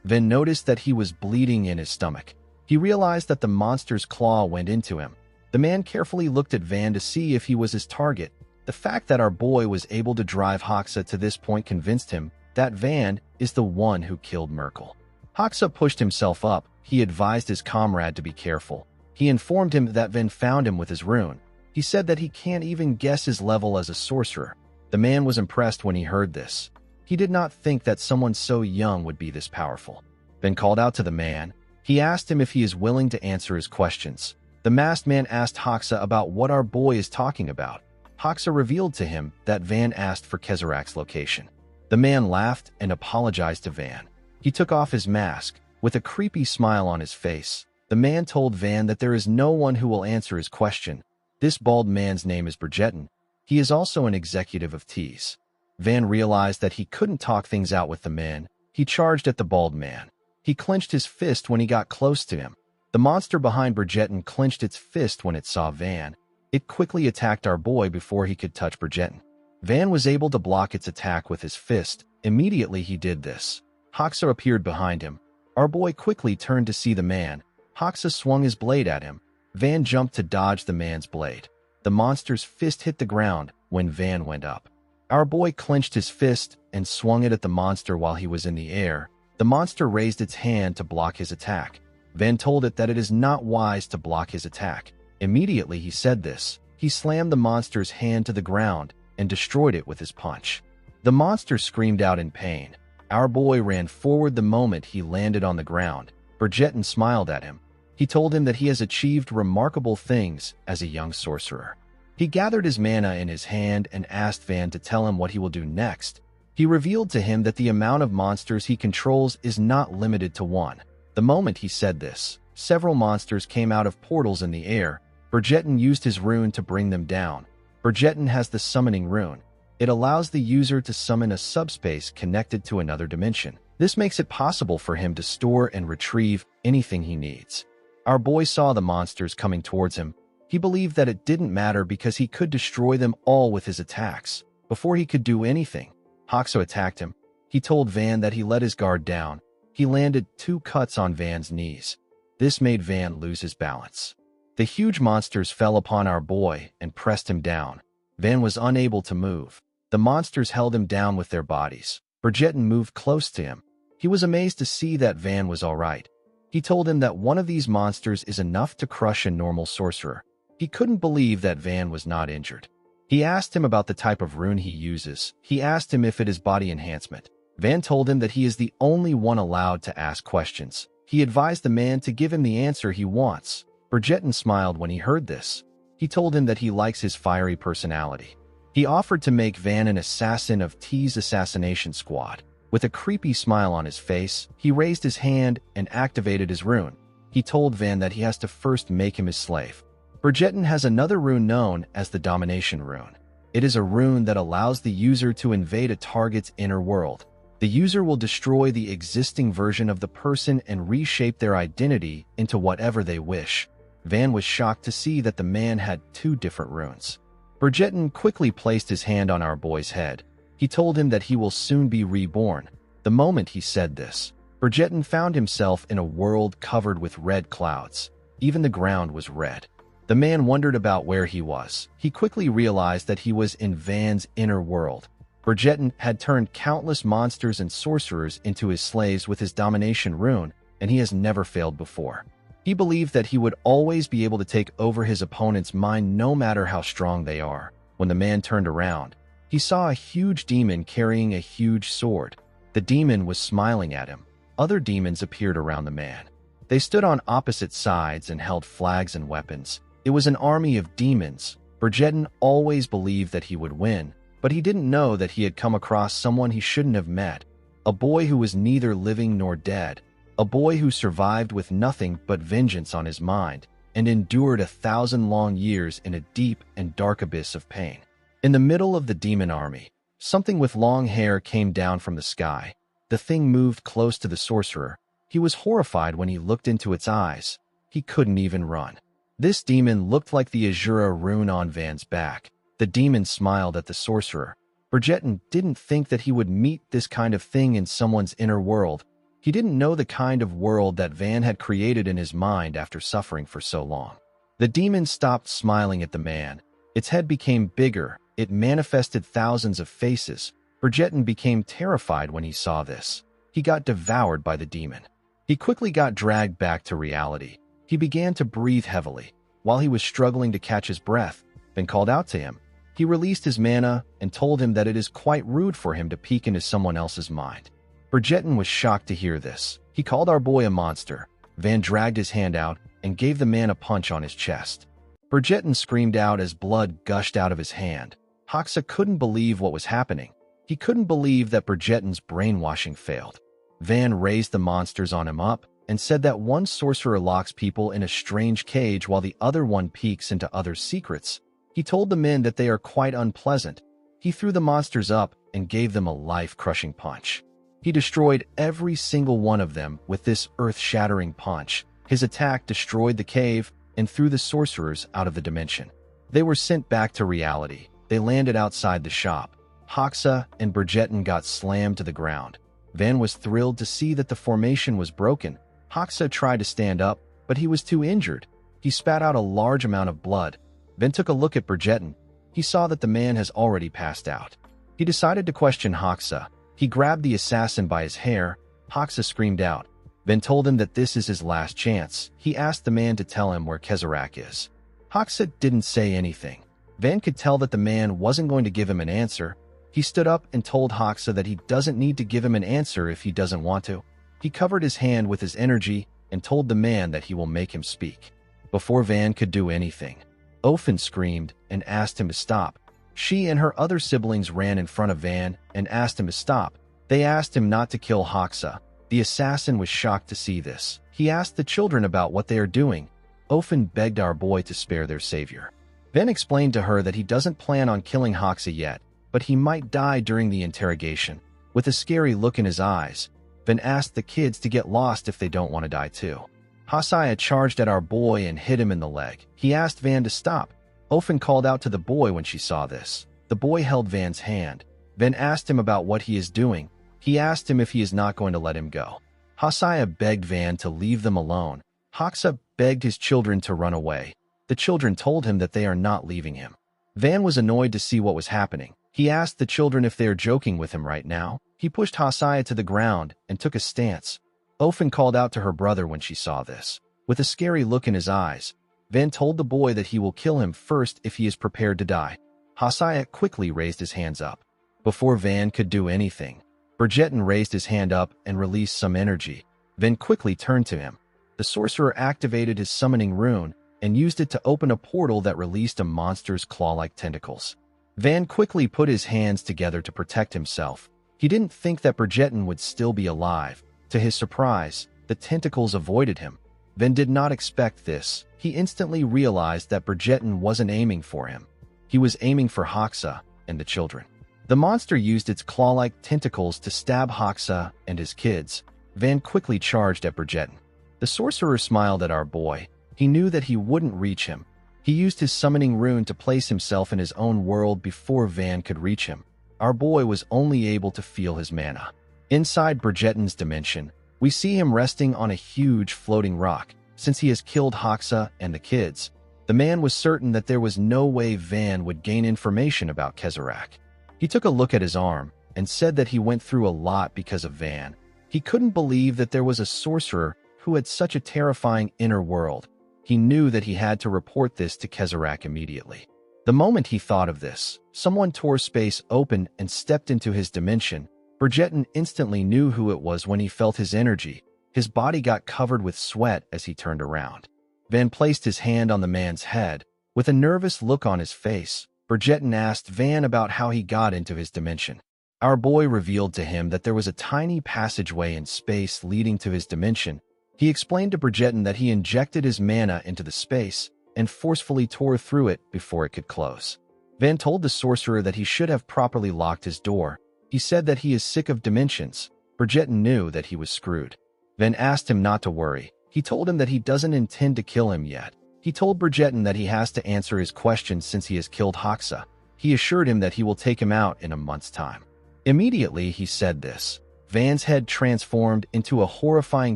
Van noticed that he was bleeding in his stomach. He realized that the monster's claw went into him. The man carefully looked at Van to see if he was his target. The fact that our boy was able to drive Hoxa to this point convinced him that Van is the one who killed Merkel. Hoxa pushed himself up. He advised his comrade to be careful. He informed him that Van found him with his rune. He said that he can't even guess his level as a sorcerer. The man was impressed when he heard this. He did not think that someone so young would be this powerful. Van called out to the man. He asked him if he is willing to answer his questions. The masked man asked Hoxa about what our boy is talking about. Hoxa revealed to him that Van asked for Kezharak's location. The man laughed and apologized to Van. He took off his mask. With a creepy smile on his face, the man told Van that there is no one who will answer his question. This bald man's name is Bridgeton. He is also an executive of Tease. Van realized that he couldn't talk things out with the man. He charged at the bald man. He clenched his fist when he got close to him. The monster behind Bridgeton clenched its fist when it saw Van. It quickly attacked our boy before he could touch Bridgeton. Van was able to block its attack with his fist. Immediately he did this. Hoxa appeared behind him. Our boy quickly turned to see the man. Hoxa swung his blade at him. Van jumped to dodge the man's blade. The monster's fist hit the ground when Van went up. Our boy clenched his fist and swung it at the monster while he was in the air. The monster raised its hand to block his attack. Van told it that it is not wise to block his attack. Immediately he said this. He slammed the monster's hand to the ground and destroyed it with his punch. The monster screamed out in pain. Our boy ran forward the moment he landed on the ground. Bridgeton smiled at him. He told him that he has achieved remarkable things as a young sorcerer. He gathered his mana in his hand and asked Van to tell him what he will do next. He revealed to him that the amount of monsters he controls is not limited to one. The moment he said this, several monsters came out of portals in the air. Bridgeton used his rune to bring them down. Bridgeton has the summoning rune. It allows the user to summon a subspace connected to another dimension. This makes it possible for him to store and retrieve anything he needs. Our boy saw the monsters coming towards him. He believed that it didn't matter because he could destroy them all with his attacks. Before he could do anything, Hoxa attacked him. He told Van that he let his guard down. He landed 2 cuts on Van's knees. This made Van lose his balance. The huge monsters fell upon our boy and pressed him down. Van was unable to move. The monsters held him down with their bodies. Bridgeton moved close to him. He was amazed to see that Van was all right. He told him that one of these monsters is enough to crush a normal sorcerer. He couldn't believe that Van was not injured. He asked him about the type of rune he uses. He asked him if it is body enhancement. Van told him that he is the only one allowed to ask questions. He advised the man to give him the answer he wants. Bridgerton smiled when he heard this. He told him that he likes his fiery personality. He offered to make Van an assassin of T's assassination squad. With a creepy smile on his face, he raised his hand and activated his rune. He told Van that he has to first make him his slave. Bridgerton has another rune known as the domination rune. It is a rune that allows the user to invade a target's inner world. The user will destroy the existing version of the person and reshape their identity into whatever they wish. Van was shocked to see that the man had two different runes. Bridgerton quickly placed his hand on our boy's head. He told him that he will soon be reborn. The moment he said this, Bridgerton found himself in a world covered with red clouds. Even the ground was red. The man wondered about where he was. He quickly realized that he was in Van's inner world. Bridgerton had turned countless monsters and sorcerers into his slaves with his domination rune, and he has never failed before. He believed that he would always be able to take over his opponent's mind no matter how strong they are. When the man turned around, he saw a huge demon carrying a huge sword. The demon was smiling at him. Other demons appeared around the man. They stood on opposite sides and held flags and weapons. It was an army of demons. Bridgerton always believed that he would win, but he didn't know that he had come across someone he shouldn't have met. A boy who was neither living nor dead. A boy who survived with nothing but vengeance on his mind and endured 1,000 long years in a deep and dark abyss of pain. In the middle of the demon army, something with long hair came down from the sky. The thing moved close to the sorcerer. He was horrified when he looked into its eyes. He couldn't even run. This demon looked like the Azura rune on Van's back. The demon smiled at the sorcerer. Bridgerton didn't think that he would meet this kind of thing in someone's inner world. He didn't know the kind of world that Van had created in his mind after suffering for so long. The demon stopped smiling at the man. Its head became bigger. It manifested thousands of faces. Bridgerton became terrified when he saw this. He got devoured by the demon. He quickly got dragged back to reality. He began to breathe heavily. While he was struggling to catch his breath, Van called out to him. He released his mana and told him that it is quite rude for him to peek into someone else's mind. Bridgerton was shocked to hear this. He called our boy a monster. Van dragged his hand out and gave the man a punch on his chest. Bridgerton screamed out as blood gushed out of his hand. Hoxa couldn't believe what was happening. He couldn't believe that Bridgerton's brainwashing failed. Van raised the monsters on him up and said that one sorcerer locks people in a strange cage while the other one peeks into others' secrets. He told the men that they are quite unpleasant. He threw the monsters up and gave them a life-crushing punch. He destroyed every single one of them with this earth-shattering punch. His attack destroyed the cave and threw the sorcerers out of the dimension. They were sent back to reality. They landed outside the shop. Hoxa and Bridgerton got slammed to the ground. Van was thrilled to see that the formation was broken. Hoxa tried to stand up, but he was too injured. He spat out a large amount of blood. Van took a look at Bridgerton. He saw that the man has already passed out. He decided to question Hoxa. He grabbed the assassin by his hair. Hoxa screamed out. Van told him that this is his last chance. He asked the man to tell him where Kezarak is. Hoxa didn't say anything. Van could tell that the man wasn't going to give him an answer. He stood up and told Hoxa that he doesn't need to give him an answer if he doesn't want to. He covered his hand with his energy and told the man that he will make him speak. Before Van could do anything, Ophin screamed and asked him to stop. She and her other siblings ran in front of Van and asked him to stop. They asked him not to kill Hoxa. The assassin was shocked to see this. He asked the children about what they are doing. Ophin begged our boy to spare their savior. Van explained to her that he doesn't plan on killing Hoxa yet, but he might die during the interrogation. With a scary look in his eyes, Van asked the kids to get lost if they don't want to die too. Hosea charged at our boy and hit him in the leg. He asked Van to stop. Ophin called out to the boy when she saw this. The boy held Van's hand. Van asked him about what he is doing. He asked him if he is not going to let him go. Hosea begged Van to leave them alone. Hoxa begged his children to run away. The children told him that they are not leaving him. Van was annoyed to see what was happening. He asked the children if they are joking with him right now. He pushed Hosea to the ground and took a stance. Ophin called out to her brother when she saw this. With a scary look in his eyes, Van told the boy that he will kill him first if he is prepared to die. Hosea quickly raised his hands up. Before Van could do anything, Bridgerton raised his hand up and released some energy, then quickly turned to him. The sorcerer activated his summoning rune and used it to open a portal that released a monster's claw-like tentacles. Van quickly put his hands together to protect himself. He didn't think that Bridgerton would still be alive. To his surprise, the tentacles avoided him. Van did not expect this. He instantly realized that Bridgerton wasn't aiming for him. He was aiming for Hoxa and the children. The monster used its claw-like tentacles to stab Hoxa and his kids. Van quickly charged at Bridgerton. The sorcerer smiled at our boy. He knew that he wouldn't reach him. He used his summoning rune to place himself in his own world before Van could reach him. Our boy was only able to feel his mana. Inside Bridgerton's dimension, we see him resting on a huge floating rock. Since he has killed Hoxa and the kids, the man was certain that there was no way Van would gain information about Kezerak. He took a look at his arm and said that he went through a lot because of Van. He couldn't believe that there was a sorcerer who had such a terrifying inner world. He knew that he had to report this to Kezerak immediately. The moment he thought of this, someone tore space open and stepped into his dimension. Bridgerton instantly knew who it was when he felt his energy. His body got covered with sweat as he turned around. Van placed his hand on the man's head. With a nervous look on his face, Bridgerton asked Van about how he got into his dimension. Our boy revealed to him that there was a tiny passageway in space leading to his dimension. He explained to Bridgerton that he injected his mana into the space and forcefully tore through it before it could close. Van told the sorcerer that he should have properly locked his door. He said that he is sick of dimensions. Bridgerton knew that he was screwed. Van asked him not to worry. He told him that he doesn't intend to kill him yet. He told Bridgerton that he has to answer his questions since he has killed Hoxa. He assured him that he will take him out in a month's time. Immediately he said this, Van's head transformed into a horrifying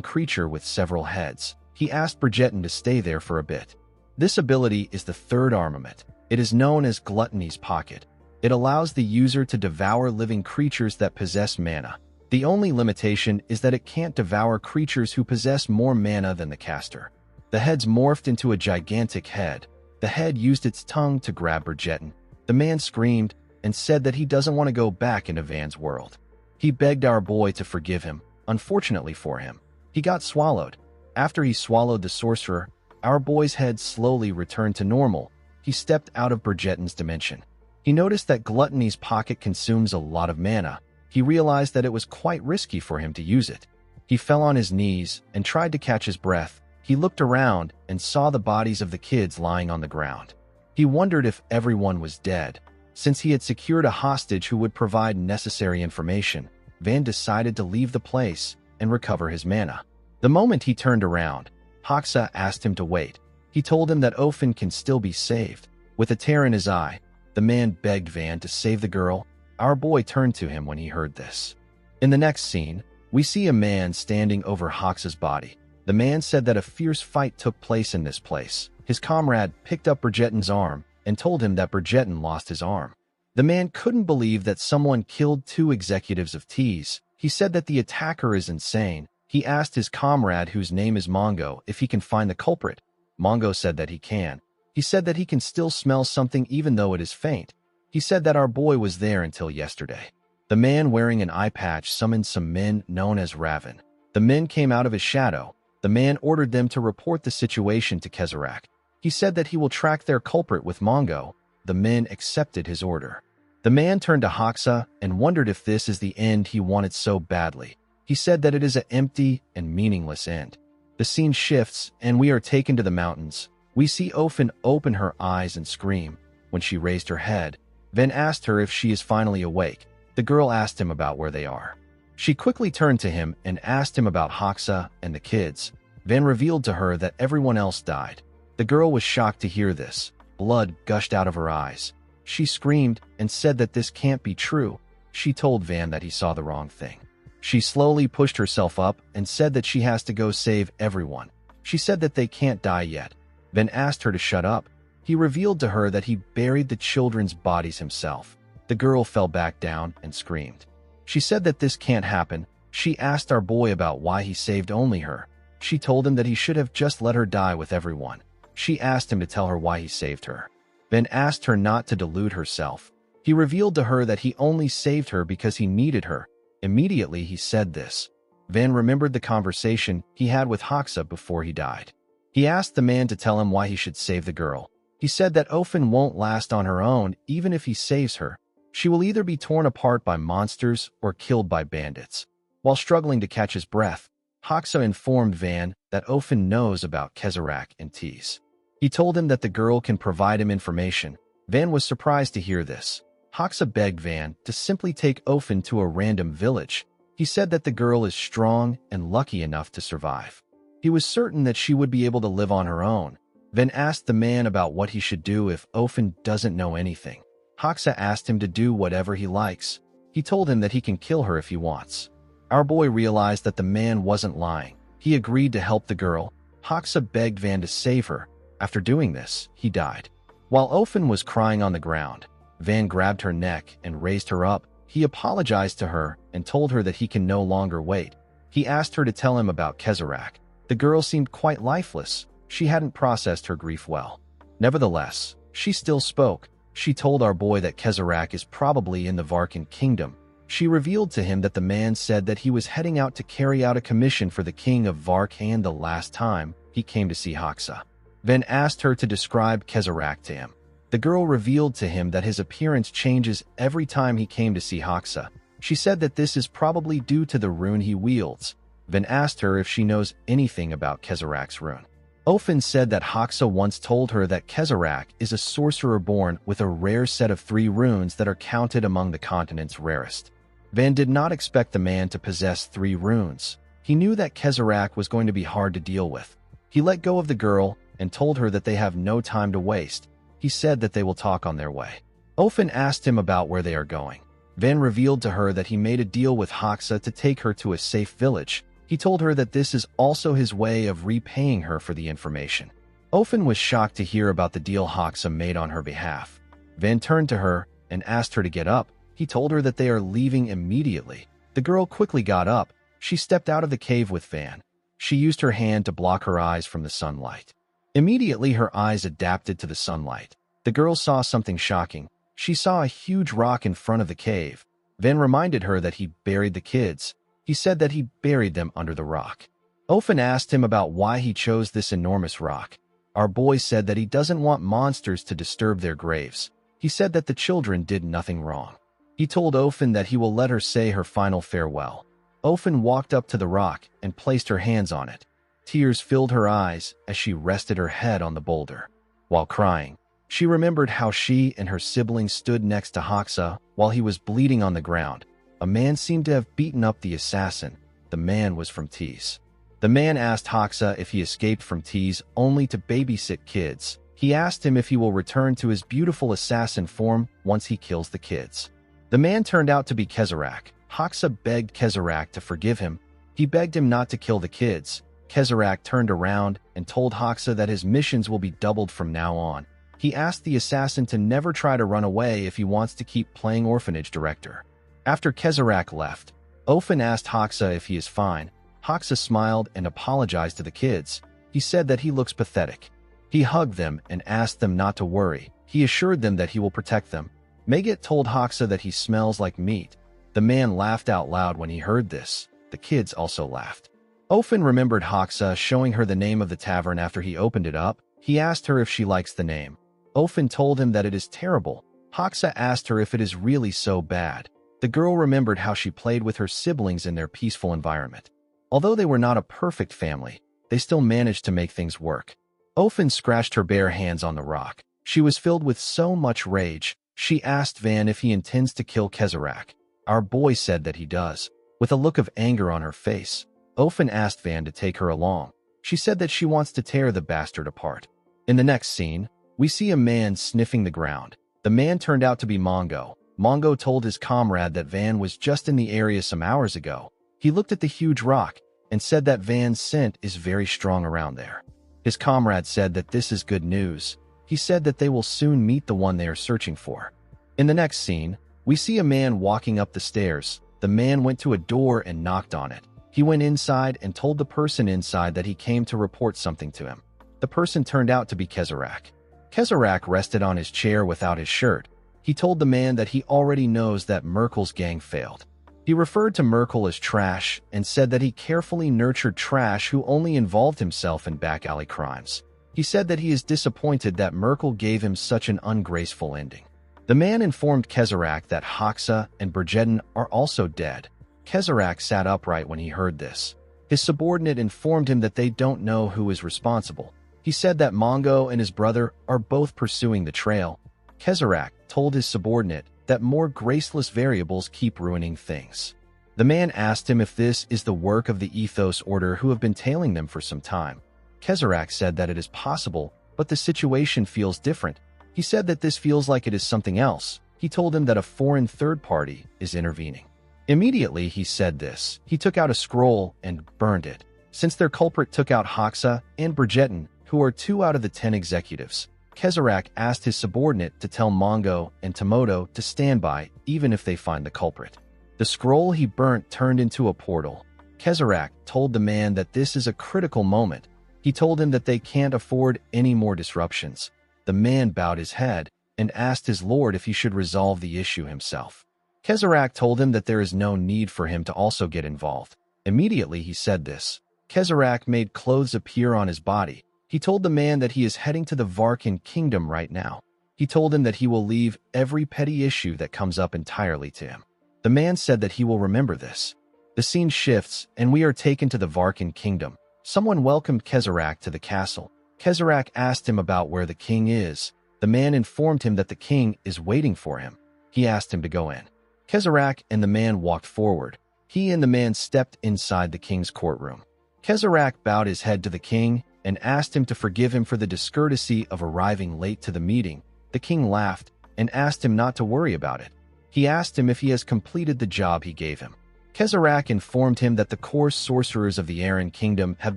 creature with several heads. He asked Bridgerton to stay there for a bit. This ability is the third armament. It is known as Gluttony's Pocket. It allows the user to devour living creatures that possess mana. The only limitation is that it can't devour creatures who possess more mana than the caster. The heads morphed into a gigantic head. The head used its tongue to grab Bridgerton. The man screamed and said that he doesn't want to go back into Van's world. He begged our boy to forgive him. Unfortunately for him, he got swallowed. After he swallowed the sorcerer, our boy's head slowly returned to normal. He stepped out of Bridgerton's dimension. He noticed that Gluttony's Pocket consumes a lot of mana. He realized that it was quite risky for him to use it. He fell on his knees and tried to catch his breath. He looked around and saw the bodies of the kids lying on the ground. He wondered if everyone was dead. Since he had secured a hostage who would provide necessary information, Van decided to leave the place and recover his mana. The moment he turned around, Hoxa asked him to wait. He told him that Ofen can still be saved. With a tear in his eye, the man begged Van to save the girl. Our boy turned to him when he heard this. In the next scene, we see a man standing over Hoxa's body. The man said that a fierce fight took place in this place. His comrade picked up Bridgerton's arm and told him that Bridgerton lost his arm. The man couldn't believe that someone killed 2 executives of Tease. He said that the attacker is insane. He asked his comrade, whose name is Mongo, if he can find the culprit. Mongo said that he can. He said that he can still smell something even though it is faint. He said that our boy was there until yesterday. The man wearing an eye patch summoned some men known as Raven. The men came out of his shadow. The man ordered them to report the situation to Kezerak. He said that he will track their culprit with Mongo. The men accepted his order. The man turned to Hoxa and wondered if this is the end he wanted so badly. He said that it is an empty and meaningless end. The scene shifts and we are taken to the mountains. We see Ofen open her eyes and scream. When she raised her head, Van asked her if she is finally awake. The girl asked him about where they are. She quickly turned to him and asked him about Hoxa and the kids. Van revealed to her that everyone else died. The girl was shocked to hear this. Blood gushed out of her eyes. She screamed and said that this can't be true. She told Van that he saw the wrong thing. She slowly pushed herself up and said that she has to go save everyone. She said that they can't die yet. Van asked her to shut up. He revealed to her that he buried the children's bodies himself. The girl fell back down and screamed. She said that this can't happen. She asked our boy about why he saved only her. She told him that he should have just let her die with everyone. She asked him to tell her why he saved her. Van asked her not to delude herself. He revealed to her that he only saved her because he needed her. Immediately he said this. Van remembered the conversation he had with Hoxa before he died. He asked the man to tell him why he should save the girl. He said that Ofen won't last on her own even if he saves her. She will either be torn apart by monsters or killed by bandits. While struggling to catch his breath, Hoxa informed Van that Ofen knows about Kezarak and Tease. He told him that the girl can provide him information. Van was surprised to hear this. Hoxa begged Van to simply take Ofen to a random village. He said that the girl is strong and lucky enough to survive. He was certain that she would be able to live on her own. Van asked the man about what he should do if Ofen doesn't know anything. Hoxa asked him to do whatever he likes. He told him that he can kill her if he wants. Our boy realized that the man wasn't lying. He agreed to help the girl. Hoxa begged Van to save her. After doing this, he died. While Ofen was crying on the ground, Van grabbed her neck and raised her up. He apologized to her and told her that he can no longer wait. He asked her to tell him about Kezarak. The girl seemed quite lifeless. She hadn't processed her grief well. Nevertheless, she still spoke. She told our boy that Kezarak is probably in the Varkan kingdom. She revealed to him that the man said that he was heading out to carry out a commission for the king of Varkan the last time he came to see Hoxa. Van asked her to describe Kezarak to him. The girl revealed to him that his appearance changes every time he came to see Hoxa. She said that this is probably due to the rune he wields. Van asked her if she knows anything about Kezarak's rune. Ofen said that Hoxa once told her that Kezarak is a sorcerer born with a rare set of 3 runes that are counted among the continent's rarest. Van did not expect the man to possess 3 runes. He knew that Kezarak was going to be hard to deal with. He let go of the girl and told her that they have no time to waste. He said that they will talk on their way. Ofen asked him about where they are going. Van revealed to her that he made a deal with Hoxa to take her to a safe village. He told her that this is also his way of repaying her for the information. Ofen was shocked to hear about the deal Hoxa made on her behalf. Van turned to her and asked her to get up. He told her that they are leaving immediately. The girl quickly got up. She stepped out of the cave with Van. She used her hand to block her eyes from the sunlight. Immediately, her eyes adapted to the sunlight. The girl saw something shocking. She saw a huge rock in front of the cave. Van reminded her that he buried the kids. He said that he buried them under the rock. Ofen asked him about why he chose this enormous rock. Our boy said that he doesn't want monsters to disturb their graves. He said that the children did nothing wrong. He told Ofen that he will let her say her final farewell. Ofen walked up to the rock and placed her hands on it. Tears filled her eyes as she rested her head on the boulder. While crying, she remembered how she and her siblings stood next to Hoxa while he was bleeding on the ground. A man seemed to have beaten up the assassin. The man was from Tease. The man asked Hoxa if he escaped from Tease only to babysit kids. He asked him if he will return to his beautiful assassin form once he kills the kids. The man turned out to be Kezarak. Hoxa begged Kezarak to forgive him. He begged him not to kill the kids. Kezarak turned around and told Hoxa that his missions will be doubled from now on. He asked the assassin to never try to run away if he wants to keep playing orphanage director. After Kezarak left, Ofen asked Hoxa if he is fine. Hoxa smiled and apologized to the kids. He said that he looks pathetic. He hugged them and asked them not to worry. He assured them that he will protect them. Megat told Hoxa that he smells like meat. The man laughed out loud when he heard this. The kids also laughed. Ofen remembered Hoxa showing her the name of the tavern after he opened it up. He asked her if she likes the name. Ofen told him that it is terrible. Hoxa asked her if it is really so bad. The girl remembered how she played with her siblings in their peaceful environment. Although they were not a perfect family, they still managed to make things work. Ofen scratched her bare hands on the rock. She was filled with so much rage. She asked Van if he intends to kill Kezarak. Our boy said that he does. With a look of anger on her face, Ofen asked Van to take her along. She said that she wants to tear the bastard apart. In the next scene, we see a man sniffing the ground. The man turned out to be Mongo. Mongo told his comrade that Van was just in the area some hours ago. He looked at the huge rock and said that Van's scent is very strong around there. His comrade said that this is good news. He said that they will soon meet the one they are searching for. In the next scene, we see a man walking up the stairs. The man went to a door and knocked on it. He went inside and told the person inside that he came to report something to him. The person turned out to be Kezarak. Kezarak rested on his chair without his shirt. He told the man that he already knows that Merkel's gang failed. He referred to Merkel as trash and said that he carefully nurtured trash who only involved himself in back-alley crimes. He said that he is disappointed that Merkel gave him such an ungraceful ending. The man informed Kezerak that Hoxa and Berjetin are also dead. Kezerak sat upright when he heard this. His subordinate informed him that they don't know who is responsible. He said that Mongo and his brother are both pursuing the trail. Kezerak told his subordinate that more graceless variables keep ruining things. The man asked him if this is the work of the Ethos Order who have been tailing them for some time. Kezerak said that it is possible, but the situation feels different. He said that this feels like it is something else. He told him that a foreign third party is intervening. Immediately he said this. He took out a scroll and burned it. Since their culprit took out Hoxa and Berjetin, who are 2 out of the 10 executives, Kezerak asked his subordinate to tell Mongo and Tomoto to stand by even if they find the culprit. The scroll he burnt turned into a portal. Kezerak told the man that this is a critical moment. He told him that they can't afford any more disruptions. The man bowed his head and asked his lord if he should resolve the issue himself. Kezerak told him that there is no need for him to also get involved. Immediately he said this. Kezerak made clothes appear on his body. He told the man that he is heading to the Varkan kingdom right now. He told him that he will leave every petty issue that comes up entirely to him. The man said that he will remember this. The scene shifts, and we are taken to the Varkan kingdom. Someone welcomed Kezerak to the castle. Kezerak asked him about where the king is. The man informed him that the king is waiting for him. He asked him to go in. Kezerak and the man walked forward. He and the man stepped inside the king's courtroom. Kezerak bowed his head to the king and asked him to forgive him for the discourtesy of arriving late to the meeting. The king laughed and asked him not to worry about it. He asked him if he has completed the job he gave him. Kezerak informed him that the coarse sorcerers of the Aran kingdom have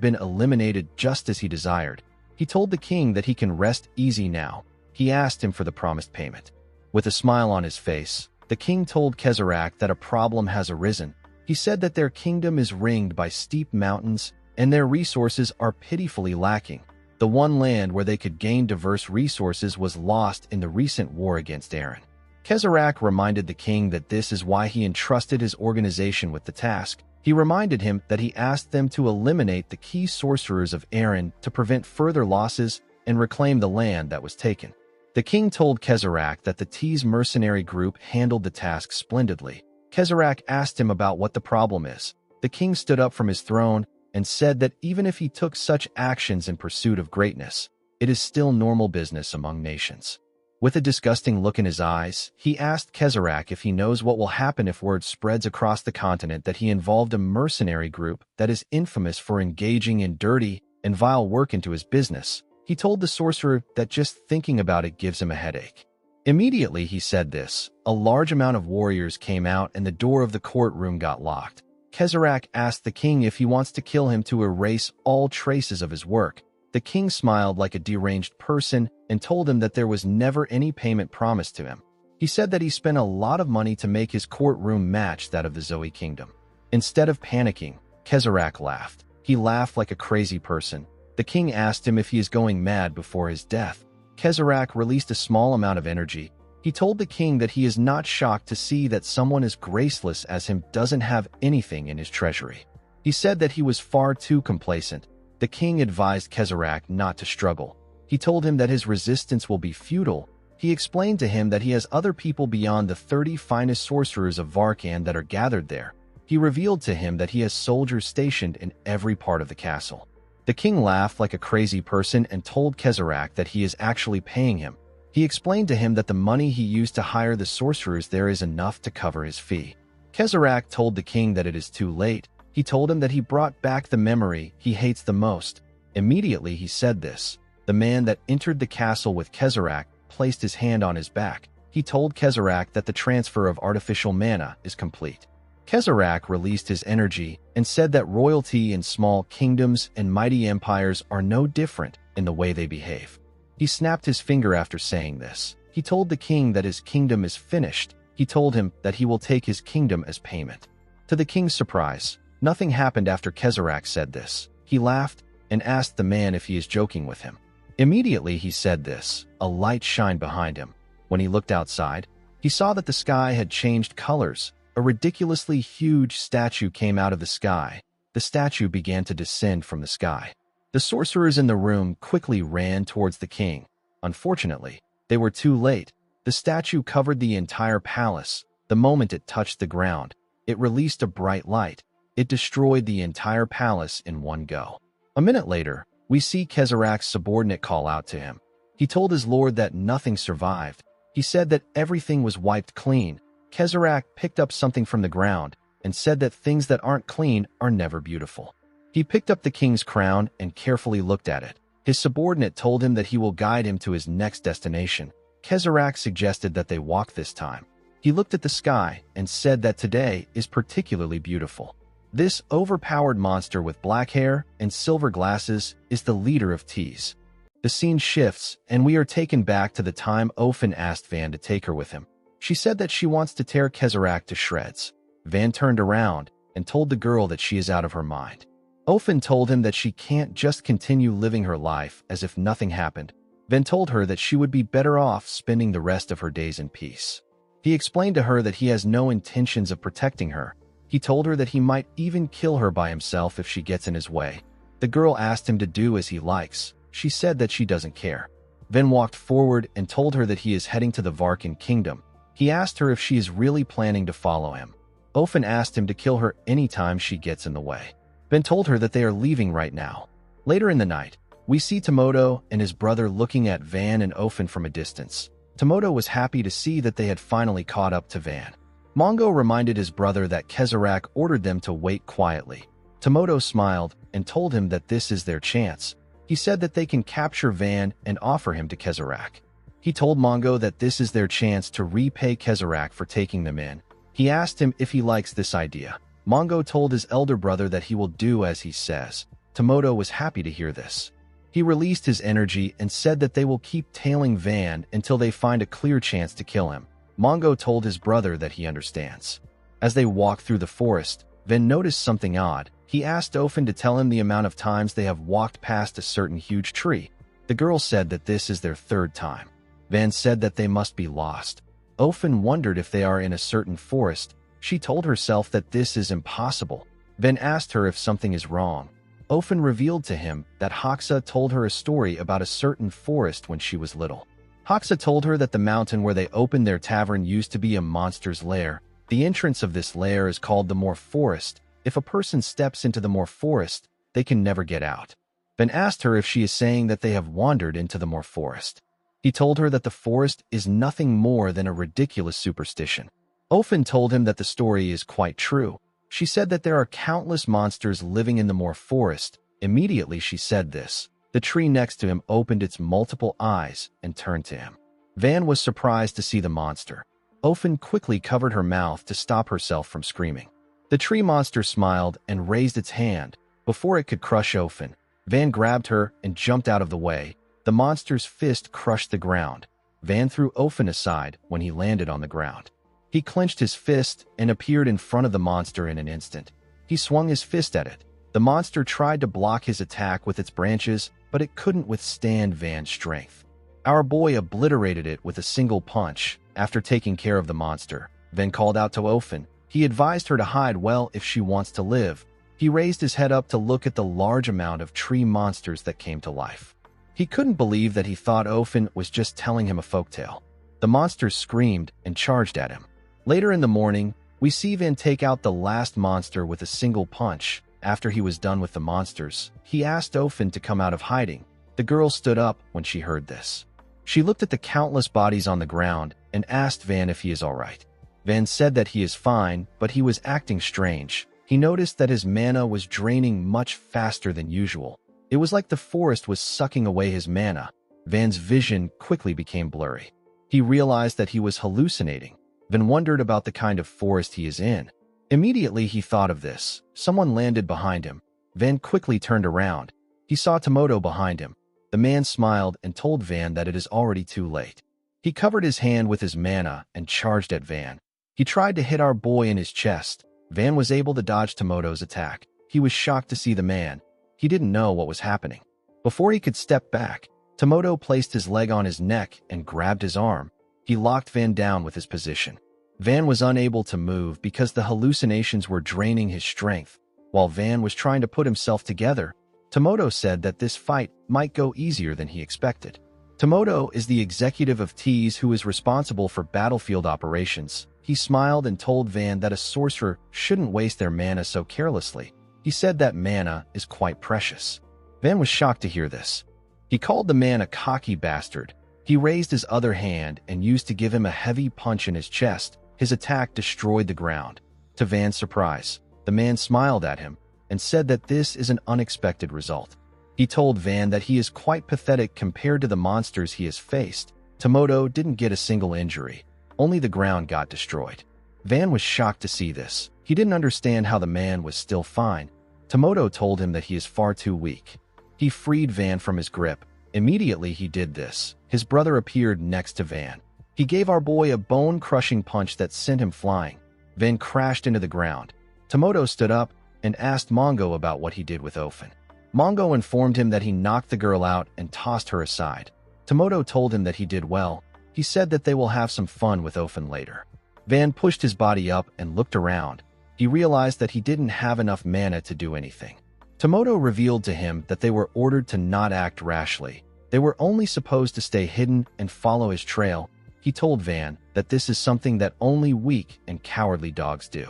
been eliminated just as he desired. He told the king that he can rest easy now. He asked him for the promised payment. With a smile on his face, the king told Kezerak that a problem has arisen. He said that their kingdom is ringed by steep mountains and their resources are pitifully lacking. The one land where they could gain diverse resources was lost in the recent war against Aran. Kezerak reminded the king that this is why he entrusted his organization with the task. He reminded him that he asked them to eliminate the key sorcerers of Aran to prevent further losses and reclaim the land that was taken. The king told Kezerak that the T's mercenary group handled the task splendidly. Kezerak asked him about what the problem is. The king stood up from his throne and said that even if he took such actions in pursuit of greatness, it is still normal business among nations. With a disgusting look in his eyes, he asked Kezerak if he knows what will happen if word spreads across the continent that he involved a mercenary group that is infamous for engaging in dirty and vile work into his business. He told the sorcerer that just thinking about it gives him a headache. Immediately he said this. A large amount of warriors came out and the door of the courtroom got locked. Kezerak asked the king if he wants to kill him to erase all traces of his work. The king smiled like a deranged person and told him that there was never any payment promised to him. He said that he spent a lot of money to make his courtroom match that of the Zoe kingdom. Instead of panicking, Kezerak laughed. He laughed like a crazy person. The king asked him if he is going mad before his death. Kezerak released a small amount of energy. He told the king that he is not shocked to see that someone as graceless as him doesn't have anything in his treasury. He said that he was far too complacent. The king advised Kezerak not to struggle. He told him that his resistance will be futile. He explained to him that he has other people beyond the 30 finest sorcerers of Varkan that are gathered there. He revealed to him that he has soldiers stationed in every part of the castle. The king laughed like a crazy person and told Kezerak that he is actually paying him. He explained to him that the money he used to hire the sorcerers there is enough to cover his fee. Kezerak told the king that it is too late. He told him that he brought back the memory he hates the most. Immediately he said this. The man that entered the castle with Kezerak placed his hand on his back. He told Kezerak that the transfer of artificial mana is complete. Kezerak released his energy and said that royalty in small kingdoms and mighty empires are no different in the way they behave. He snapped his finger after saying this. He told the king that his kingdom is finished. He told him that he will take his kingdom as payment. To the king's surprise, nothing happened after Kezerak said this. He laughed and asked the man if he is joking with him. Immediately he said this. A light shined behind him. When he looked outside, he saw that the sky had changed colors. a ridiculously huge statue came out of the sky. The statue began to descend from the sky. The sorcerers in the room quickly ran towards the king. Unfortunately, they were too late. The statue covered the entire palace. The moment it touched the ground, it released a bright light. It destroyed the entire palace in one go. A minute later, we see Kezerak's subordinate call out to him. He told his lord that nothing survived. He said that everything was wiped clean. Kezerak picked up something from the ground and said that things that aren't clean are never beautiful. He picked up the king's crown and carefully looked at it. His subordinate told him that he will guide him to his next destination. Kezerak suggested that they walk this time. He looked at the sky and said that today is particularly beautiful. This overpowered monster with black hair and silver glasses is the leader of Tease. The scene shifts, and we are taken back to the time Ophin asked Van to take her with him. She said that she wants to tear Kezerak to shreds. Van turned around and told the girl that she is out of her mind. Ophin told him that she can't just continue living her life as if nothing happened. Van told her that she would be better off spending the rest of her days in peace. He explained to her that he has no intentions of protecting her. He told her that he might even kill her by himself if she gets in his way. The girl asked him to do as he likes. She said that she doesn't care. Van walked forward and told her that he is heading to the Varkan kingdom. He asked her if she is really planning to follow him. Ophin asked him to kill her anytime she gets in the way. Van told her that they are leaving right now. Later in the night, we see Tomoto and his brother looking at Van and Ophin from a distance. Tomoto was happy to see that they had finally caught up to Van. Mongo reminded his brother that Kezerak ordered them to wait quietly. Tomoto smiled and told him that this is their chance. He said that they can capture Van and offer him to Kezerak. He told Mongo that this is their chance to repay Kezerak for taking them in. He asked him if he likes this idea. Mongo told his elder brother that he will do as he says. Tomoto was happy to hear this. He released his energy and said that they will keep tailing Van until they find a clear chance to kill him. Mongo told his brother that he understands. As they walked through the forest, Van noticed something odd. He asked Ophin to tell him the amount of times they have walked past a certain huge tree. The girl said that this is their third time. Van said that they must be lost. Ophin wondered if they are in a certain forest. She told herself that this is impossible. Van asked her if something is wrong. Ophin revealed to him that Hoxa told her a story about a certain forest when she was little. Hoxa told her that the mountain where they opened their tavern used to be a monster's lair. The entrance of this lair is called the Moor Forest. If a person steps into the Moor Forest, they can never get out. Van asked her if she is saying that they have wandered into the Moor Forest. He told her that the forest is nothing more than a ridiculous superstition. Ophin told him that the story is quite true. She said that there are countless monsters living in the Moor Forest. Immediately she said this. The tree next to him opened its multiple eyes and turned to him. Van was surprised to see the monster. Ophin quickly covered her mouth to stop herself from screaming. The tree monster smiled and raised its hand. Before it could crush Ophin, Van grabbed her and jumped out of the way. The monster's fist crushed the ground. Van threw Ophin aside when he landed on the ground. He clenched his fist and appeared in front of the monster in an instant. He swung his fist at it. The monster tried to block his attack with its branches, but it couldn't withstand Van's strength. Our boy obliterated it with a single punch. After taking care of the monster, Van called out to Ophin. He advised her to hide well if she wants to live. He raised his head up to look at the large amount of tree monsters that came to life. He couldn't believe that he thought Ophin was just telling him a folktale. The monsters screamed and charged at him. Later in the morning, we see Van take out the last monster with a single punch. After he was done with the monsters, he asked Ophin to come out of hiding. The girl stood up when she heard this. She looked at the countless bodies on the ground and asked Van if he is all right. Van said that he is fine, but he was acting strange. He noticed that his mana was draining much faster than usual. It was like the forest was sucking away his mana. Van's vision quickly became blurry. He realized that he was hallucinating. Van wondered about the kind of forest he is in. Immediately he thought of this. Someone landed behind him. Van quickly turned around. He saw Tomoto behind him. The man smiled and told Van that it is already too late. He covered his hand with his mana and charged at Van. He tried to hit our boy in his chest. Van was able to dodge Tomoto's attack. He was shocked to see the man. He didn't know what was happening. Before he could step back, Tomoto placed his leg on his neck and grabbed his arm. He locked Van down with his position. Van was unable to move because the hallucinations were draining his strength. While Van was trying to put himself together, Tomoto said that this fight might go easier than he expected. Tomoto is the executive of Tease who is responsible for battlefield operations. He smiled and told Van that a sorcerer shouldn't waste their mana so carelessly. He said that mana is quite precious. Van was shocked to hear this. He called the man a cocky bastard. He raised his other hand and used to give him a heavy punch in his chest. His attack destroyed the ground. To Van's surprise, the man smiled at him and said that this is an unexpected result. He told Van that he is quite pathetic compared to the monsters he has faced. Tomoto didn't get a single injury. Only the ground got destroyed. Van was shocked to see this. He didn't understand how the man was still fine. Tomoto told him that he is far too weak. He freed Van from his grip. Immediately he did this, his brother appeared next to Van. He gave our boy a bone-crushing punch that sent him flying. Van crashed into the ground. Tomoto stood up and asked Mongo about what he did with Ofen. Mongo informed him that he knocked the girl out and tossed her aside. Tomoto told him that he did well. He said that they will have some fun with Ofen later. Van pushed his body up and looked around. He realized that he didn't have enough mana to do anything. Tomoto revealed to him that they were ordered to not act rashly. They were only supposed to stay hidden and follow his trail. He told Van that this is something that only weak and cowardly dogs do.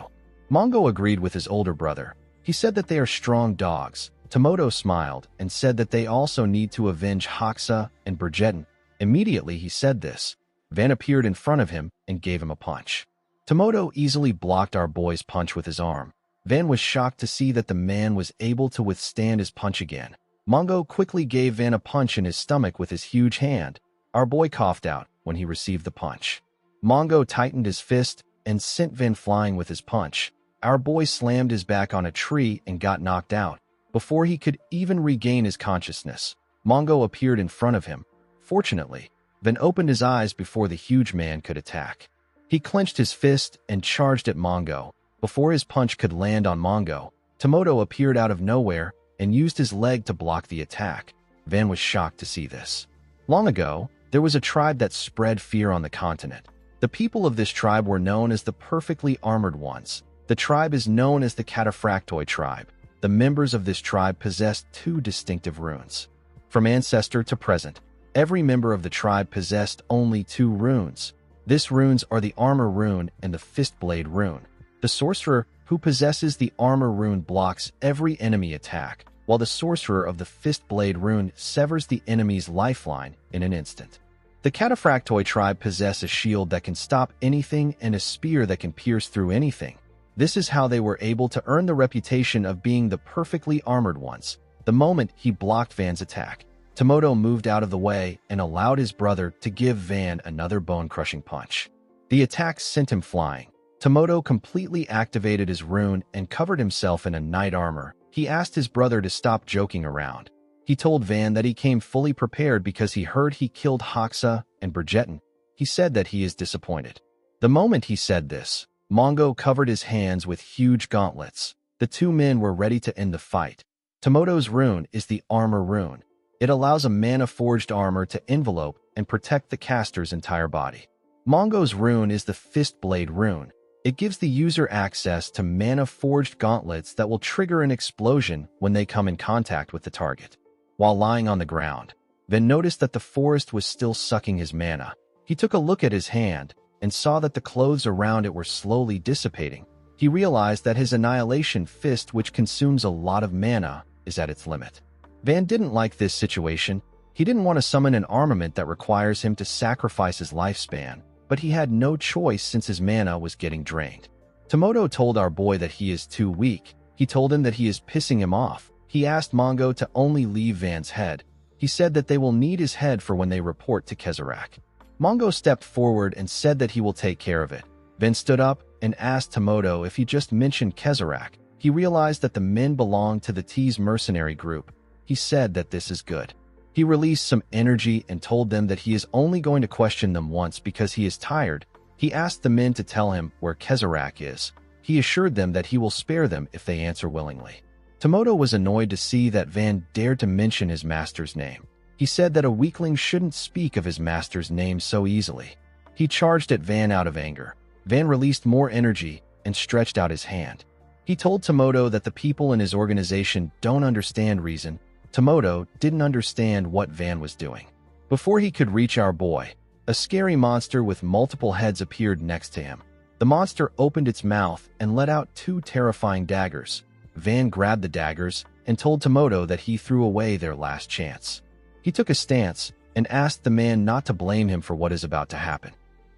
Mongo agreed with his older brother. He said that they are strong dogs. Tomoto smiled and said that they also need to avenge Hoxa and Brigitte. Immediately he said this. Van appeared in front of him and gave him a punch. Tomoto easily blocked our boy's punch with his arm. Van was shocked to see that the man was able to withstand his punch again. Mongo quickly gave Van a punch in his stomach with his huge hand. Our boy coughed out when he received the punch. Mongo tightened his fist and sent Van flying with his punch. Our boy slammed his back on a tree and got knocked out. Before he could even regain his consciousness, Mongo appeared in front of him. Fortunately, Van opened his eyes before the huge man could attack. He clenched his fist and charged at Mongo. Before his punch could land on Mongo, Tomoto appeared out of nowhere and used his leg to block the attack. Van was shocked to see this. Long ago, there was a tribe that spread fear on the continent. The people of this tribe were known as the perfectly armored ones. The tribe is known as the Cataphractoi tribe. The members of this tribe possessed two distinctive runes. From ancestor to present, every member of the tribe possessed only two runes. These runes are the armor rune and the fist blade rune. The sorcerer who possesses the armor rune blocks every enemy attack, while the sorcerer of the fist blade rune severs the enemy's lifeline in an instant. The Cataphractoi tribe possess a shield that can stop anything and a spear that can pierce through anything. This is how they were able to earn the reputation of being the perfectly armored ones. The moment he blocked Van's attack, Tomoto moved out of the way and allowed his brother to give Van another bone-crushing punch. The attack sent him flying. Tomoto completely activated his rune and covered himself in a knight armor. He asked his brother to stop joking around. He told Van that he came fully prepared because he heard he killed Hoxa and Brigitte. He said that he is disappointed. The moment he said this, Mongo covered his hands with huge gauntlets. The two men were ready to end the fight. Tomoto's rune is the armor rune. It allows a mana-forged armor to envelope and protect the caster's entire body. Mongo's rune is the fist blade rune. It gives the user access to mana-forged gauntlets that will trigger an explosion when they come in contact with the target. While lying on the ground, Van noticed that the forest was still sucking his mana. He took a look at his hand and saw that the clothes around it were slowly dissipating. He realized that his annihilation fist, which consumes a lot of mana, is at its limit. Van didn't like this situation. He didn't want to summon an armament that requires him to sacrifice his lifespan, but he had no choice since his mana was getting drained. Tomoto told our boy that he is too weak. He told him that he is pissing him off. He asked Mongo to only leave Van's head. He said that they will need his head for when they report to Kezarek. Mongo stepped forward and said that he will take care of it. Van stood up and asked Tomoto if he just mentioned Kezarek. He realized that the men belonged to the T's mercenary group. He said that this is good. He released some energy and told them that he is only going to question them once because he is tired. He asked the men to tell him where Kezarek is. He assured them that he will spare them if they answer willingly. Tomoto was annoyed to see that Van dared to mention his master's name. He said that a weakling shouldn't speak of his master's name so easily. He charged at Van out of anger. Van released more energy and stretched out his hand. He told Tomoto that the people in his organization don't understand reason. Tomoto didn't understand what Van was doing. Before he could reach our boy, a scary monster with multiple heads appeared next to him. The monster opened its mouth and let out 2 terrifying daggers. Van grabbed the daggers and told Tomoto that he threw away their last chance. He took a stance and asked the man not to blame him for what is about to happen.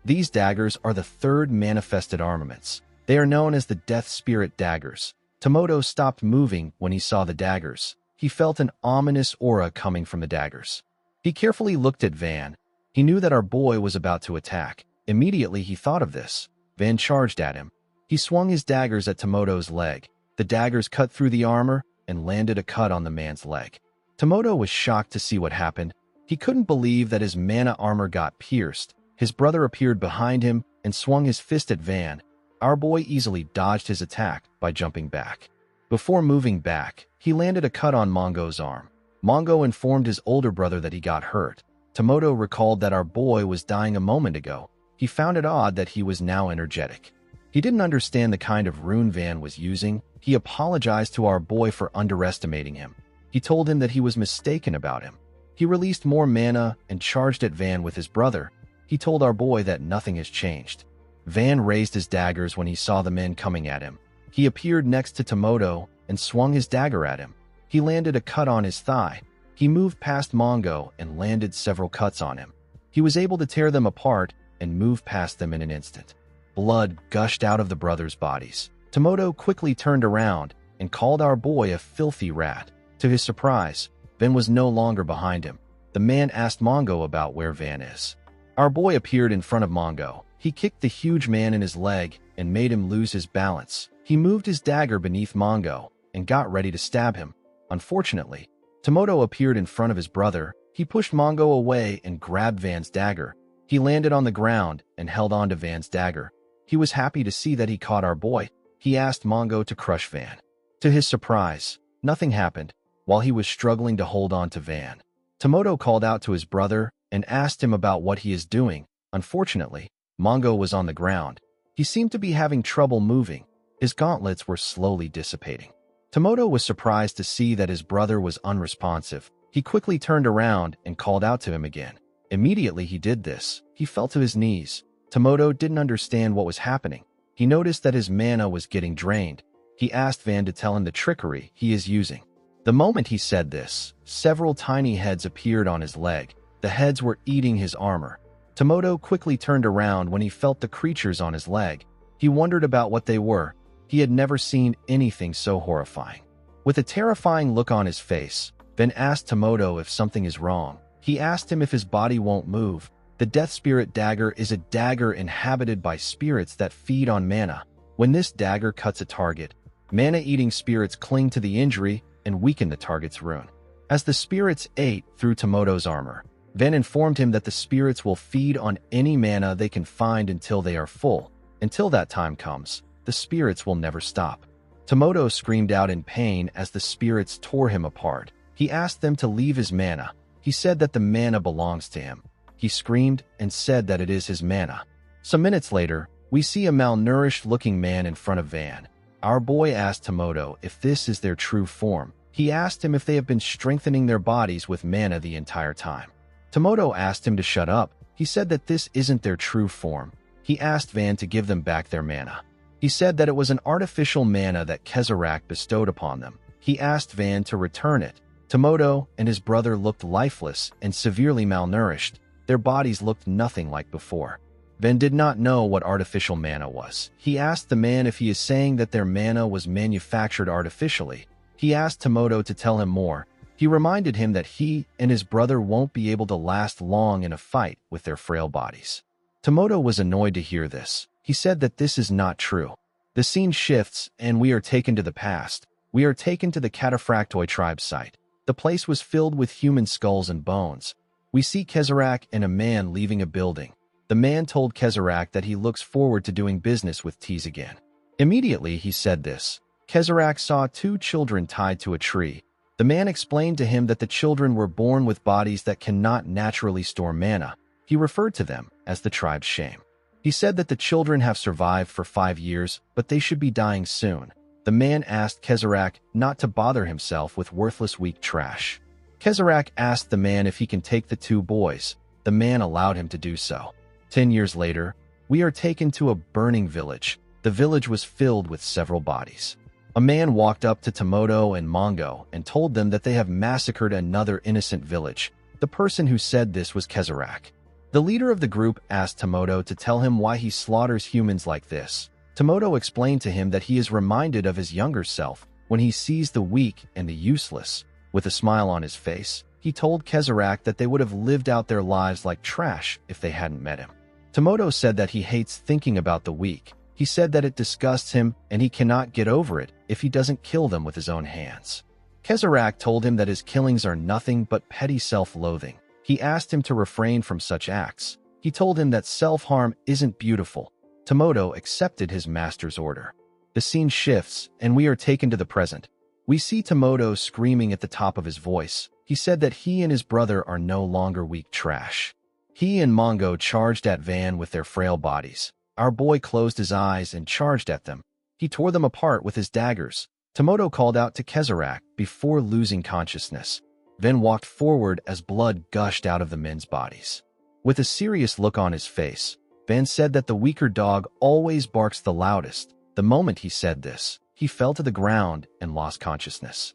These daggers are the 3rd manifested armaments. They are known as the Death Spirit daggers. Tomoto stopped moving when he saw the daggers. He felt an ominous aura coming from the daggers. He carefully looked at Van. He knew that our boy was about to attack. Immediately he thought of this. Van charged at him. He swung his daggers at Tomoto's leg. The daggers cut through the armor and landed a cut on the man's leg. Tomoto was shocked to see what happened. He couldn't believe that his mana armor got pierced. His brother appeared behind him and swung his fist at Van. Our boy easily dodged his attack by jumping back. Before moving back, he landed a cut on Mongo's arm. Mongo informed his older brother that he got hurt. Tomoto recalled that our boy was dying a moment ago. He found it odd that he was now energetic. He didn't understand the kind of rune Van was using. He apologized to our boy for underestimating him. He told him that he was mistaken about him. He released more mana and charged at Van with his brother. He told our boy that nothing has changed. Van raised his daggers when he saw the men coming at him. He appeared next to Tomoto and swung his dagger at him. He landed a cut on his thigh. He moved past Mongo and landed several cuts on him. He was able to tear them apart and move past them in an instant. Blood gushed out of the brothers' bodies. Tomoto quickly turned around and called our boy a filthy rat. To his surprise, Van was no longer behind him. The man asked Mongo about where Van is. Our boy appeared in front of Mongo. He kicked the huge man in his leg and made him lose his balance. He moved his dagger beneath Mongo and got ready to stab him. Unfortunately, Tomoto appeared in front of his brother. He pushed Mongo away and grabbed Van's dagger. He landed on the ground and held on to Van's dagger. He was happy to see that he caught our boy. He asked Mongo to crush Van. To his surprise, nothing happened while he was struggling to hold on to Van. Tomoto called out to his brother and asked him about what he is doing. Unfortunately, Mongo was on the ground. He seemed to be having trouble moving. His gauntlets were slowly dissipating. Tomoto was surprised to see that his brother was unresponsive. He quickly turned around and called out to him again. Immediately he did this, he fell to his knees. Tomoto didn't understand what was happening. He noticed that his mana was getting drained. He asked Van to tell him the trickery he is using. The moment he said this, several tiny heads appeared on his leg. The heads were eating his armor. Tomoto quickly turned around when he felt the creatures on his leg. He wondered about what they were. He had never seen anything so horrifying. With a terrifying look on his face, Van asked Tomoto if something is wrong. He asked him if his body won't move. The Death Spirit dagger is a dagger inhabited by spirits that feed on mana. When this dagger cuts a target, mana-eating spirits cling to the injury and weaken the target's rune. As the spirits ate through Tomoto's armor, Van informed him that the spirits will feed on any mana they can find until they are full. Until that time comes, the spirits will never stop. Tomoto screamed out in pain as the spirits tore him apart. He asked them to leave his mana. He said that the mana belongs to him. He screamed and said that it is his mana. Some minutes later, we see a malnourished-looking man in front of Van. Our boy asked Tomoto if this is their true form. He asked him if they have been strengthening their bodies with mana the entire time. Tomoto asked him to shut up. He said that this isn't their true form. He asked Van to give them back their mana. He said that it was an artificial mana that Kezarek bestowed upon them. He asked Van to return it. Tomoto and his brother looked lifeless and severely malnourished. Their bodies looked nothing like before. Van did not know what artificial mana was. He asked the man if he is saying that their mana was manufactured artificially. He asked Tomoto to tell him more. He reminded him that he and his brother won't be able to last long in a fight with their frail bodies. Tomoto was annoyed to hear this. He said that this is not true. The scene shifts and we are taken to the past. We are taken to the Cataphractoi tribe site. The place was filled with human skulls and bones. We see Kezarek and a man leaving a building. The man told Kezarek that he looks forward to doing business with Tees again. Immediately he said this. Kezarek saw 2 children tied to a tree. The man explained to him that the children were born with bodies that cannot naturally store mana. He referred to them as the tribe's shame. He said that the children have survived for 5 years, but they should be dying soon. The man asked Kezrak not to bother himself with worthless weak trash. Kezrak asked the man if he can take the 2 boys. The man allowed him to do so. 10 years later, we are taken to a burning village. The village was filled with several bodies. A man walked up to Tomoto and Mongo and told them that they have massacred another innocent village. The person who said this was Kezrak. The leader of the group asked Tomoto to tell him why he slaughters humans like this. Tomoto explained to him that he is reminded of his younger self when he sees the weak and the useless. With a smile on his face, he told Kezrak that they would have lived out their lives like trash if they hadn't met him. Tomoto said that he hates thinking about the weak. He said that it disgusts him and he cannot get over it if he doesn't kill them with his own hands. Kezrak told him that his killings are nothing but petty self-loathing. He asked him to refrain from such acts. He told him that self-harm isn't beautiful. Tomoto accepted his master's order. The scene shifts, and we are taken to the present. We see Tomoto screaming at the top of his voice. He said that he and his brother are no longer weak trash. He and Mongo charged at Van with their frail bodies. Our boy closed his eyes and charged at them. He tore them apart with his daggers. Tomoto called out to Kezrak before losing consciousness. Van walked forward as blood gushed out of the men's bodies. With a serious look on his face, Van said that the weaker dog always barks the loudest. The moment he said this, he fell to the ground and lost consciousness.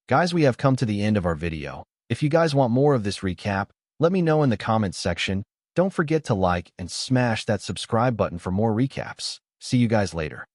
Guys, we have come to the end of our video. If you guys want more of this recap, let me know in the comments section. Don't forget to like and smash that subscribe button for more recaps. See you guys later.